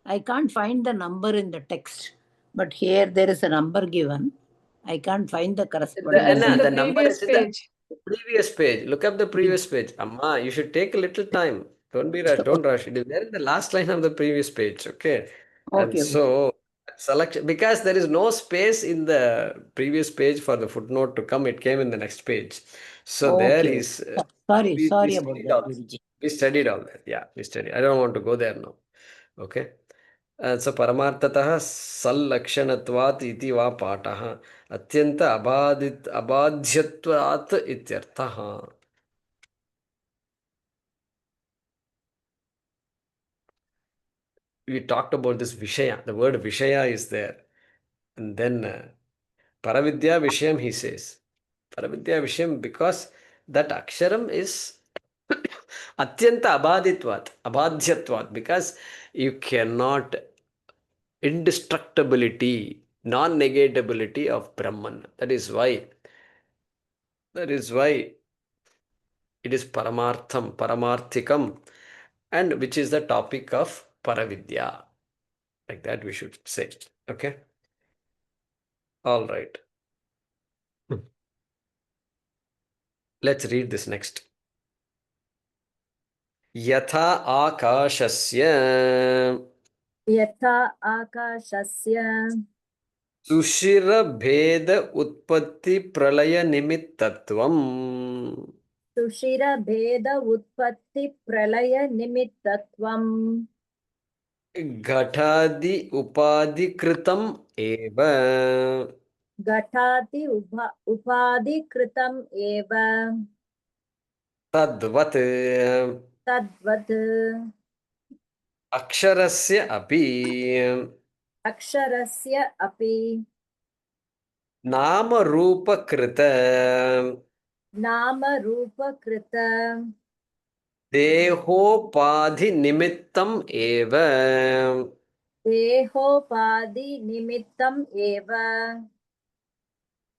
I can't find the number in the text. But here there is a number given. I can't find the corresponding. The number is in the previous page. Look up the previous page. Amma, you should take a little time. Don't rush. It is there in the last line of the previous page. Okay. And so selection, because there is no space in the previous page for the footnote to come, it came in the next page. So there is sorry about that, Guruji. We studied all that. Yeah, we studied. I don't want to go there now. Okay. So paramartatah sallakshanatvat iti va patah atyanta abadhyatvat ityartah. We talked about this Vishaya. The word Vishaya is there. And then Paravidya Vishayam, he says. Paravidya Vishayam, because that Aksharam is Atyanta Abadhyatvat, because you cannot indestructibility, non-negatability of Brahman. That is why it is Paramartham, Paramarthikam, and which is the topic of Paravidya. Like that we should say. Okay. All right. Let's read this next. Yathaa akashasya sushira bheda utpatti pralaya nimittatvam ghataadi upadhi kritam eva tadvat aksharasya api Nama Rupa Krita Nama Rupa Krita Dehopadhi Nimittam Eva Dehopadi Nimittam Eva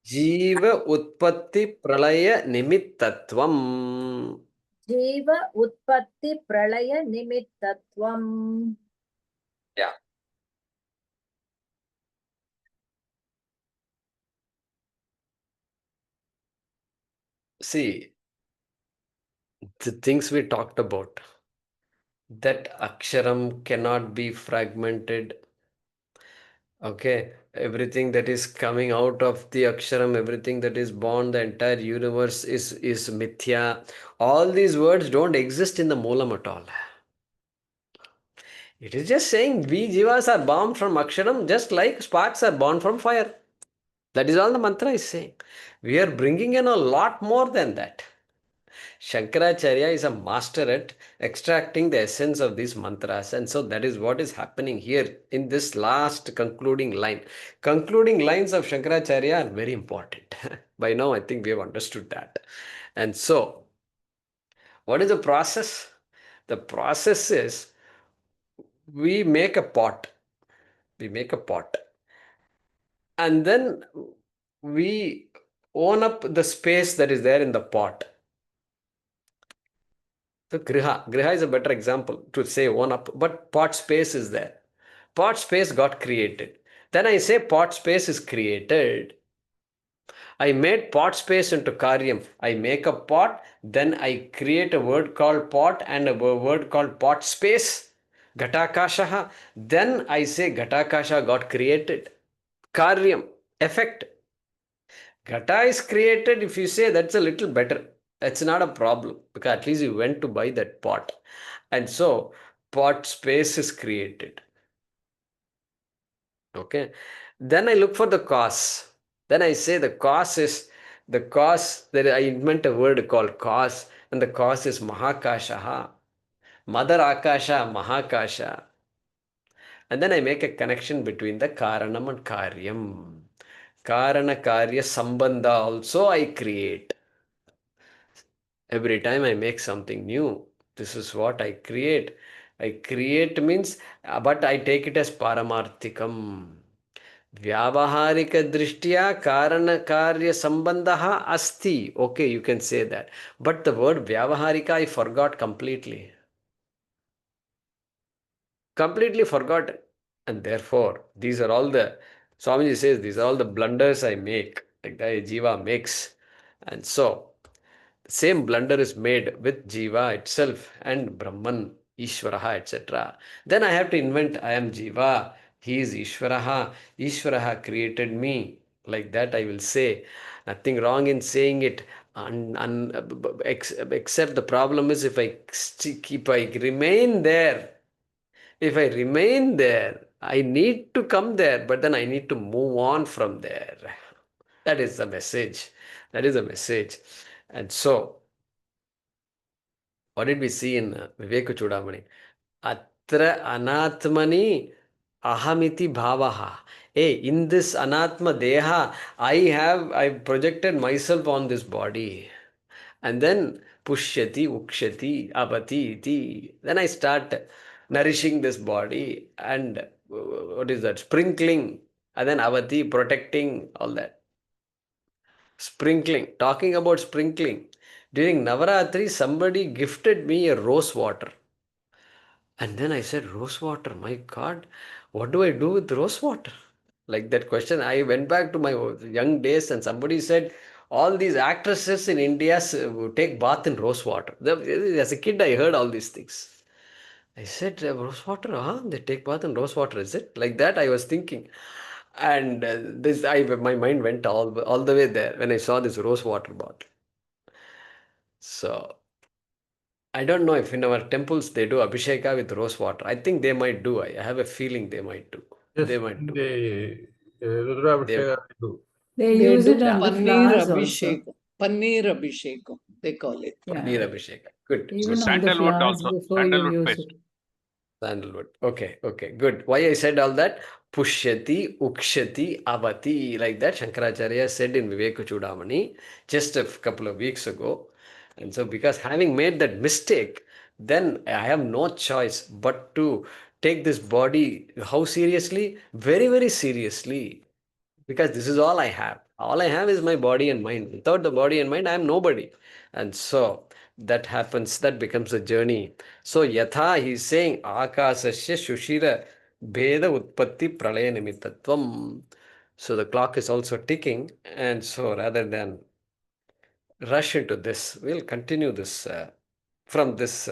Jiva Utpatti Pralaya Nimittatvam. Jiva Utpatti Pralaya Nimittatvam. Yeah. See, the things we talked about, that aksharam cannot be fragmented. Okay, everything that is coming out of the aksharam, everything that is born, the entire universe is mithya. All these words don't exist in the moolam at all. It is just saying we jivas are born from aksharam just like sparks are born from fire. That is all the mantra is saying. We are bringing in a lot more than that. Shankaracharya is a master at extracting the essence of these mantras, and so that is what is happening here in this last concluding line. Concluding lines of Shankaracharya are very important. By now, I think we have understood that. And so, what is the process? The process is we make a pot. We make a pot. And then we own up the space that is there in the pot. So Griha is a better example to say own up, but pot space is there. Pot space got created. Then I say pot space is created. I made pot space into karyam. I make a pot, then I create a word called pot and a word called pot space. Ghatakashaha. Then I say Ghatakasha got created. Karyam, effect. Ghata is created, if you say that's a little better. That's not a problem because at least you went to buy that pot. And so pot space is created. Okay. Then I look for the cause. Then I say the cause is the cause that I invent a word called cause, and the cause is Mahakashaha. Mother Akasha, Mahakasha. And then I make a connection between the Karanam and Karyam. Karana Karya Sambandha also I create. Every time I make something new, this is what I create. I create means, but I take it as Paramarthikam. Vyavaharika Drishtya Karana Karya Sambandha Asti. Okay, you can say that. But the word Vyavaharika I forgot completely. Completely forgotten. And therefore, these are all the, Swamiji says, these are all the blunders I make, like the Jiva makes. And so, the same blunder is made with Jiva itself and Brahman, Ishvaraha, etc. Then I have to invent, I am Jiva, he is Ishvaraha, Ishvaraha created me. Like that I will say. Nothing wrong in saying it. Except the problem is if I remain there, if I remain there, I need to come there, but then I need to move on from there. That is the message. That is the message. And so, what did we see in Viveka Chudamani? Atra anatmani ahamiti bhaavaah. Hey, in this anatma deha, I projected myself on this body. And then pushyati, ukshati, apati, iti. Then I start nourishing this body and what is that? Sprinkling. And then avati, protecting, all that. Sprinkling. Talking about sprinkling. During Navaratri, somebody gifted me a rose water. And then I said, rose water, my God, what do I do with rose water? Like that question, I went back to my young days and somebody said, all these actresses in India take bath in rose water. As a kid, I heard all these things. I said, rose water, huh? They take bath in rose water, is it? Like that I was thinking. And my mind went all the way there when I saw this rose water bottle. So, I don't know if in our temples they do Abhisheka with rose water. I think they might do. I have a feeling they might do. Yes, They might do. Rudrabhisheka do. They They use do it on the paneer flowers also. abhishek. Paneer abhishek, they call it. Yeah. Paneer Abhisheka. Good. Even on the Sandalwood flowers also. before you Sandalwood use paste. it. Sandalwood. Okay, okay, good. Why I said all that? Pushyati, ukshati, avati. Like that Shankaracharya said in Viveka Chudamani just a couple of weeks ago. And so because having made that mistake, then I have no choice but to take this body, how seriously? Very, very seriously. Because this is all I have. All I have is my body and mind. Without the body and mind, I am nobody. And so that happens, that becomes a journey. So yathaa, he is saying, akasasya shushira bheda utpatti pralaya nimittatvam. So the clock is also ticking. And so rather than rush into this, we'll continue this from this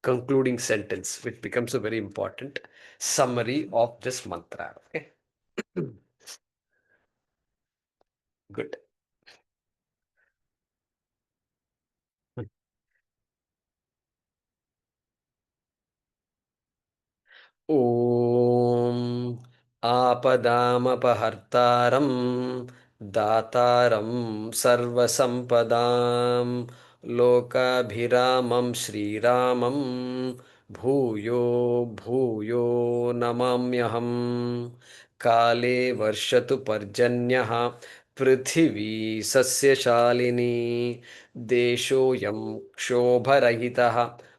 concluding sentence, which becomes a very important summary of this mantra. Okay. Good. ॐ आपदामपहर्तारं दातारं सर्वसम्पदां लोकाभिरामं श्रीरामं भूयो भूयो नमाम्यहम् काले वर्षतु पर्जन्यः पृथिवी सस्यशालिनी देशोऽयं क्षोभरहितः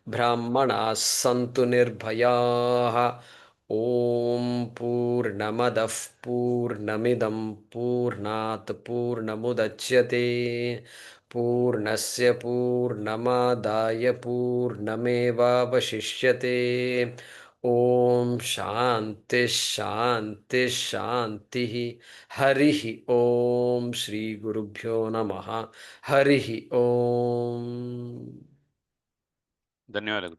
ब्राह्मणाः सन्तु निर्भयाः ॐ पूर्णमदः पूर्णमिदं पूर्णात् पूर्णमुदच्यते पूर्णस्य पूर्णमादाय पूर्णमेवावशिष्यते ॐ शान्ति शान्ति शान्तिः हरिः ॐ श्रीगुरुभ्यो नमः हरिः ॐ ಧನ್ಯವಾದಗಳು.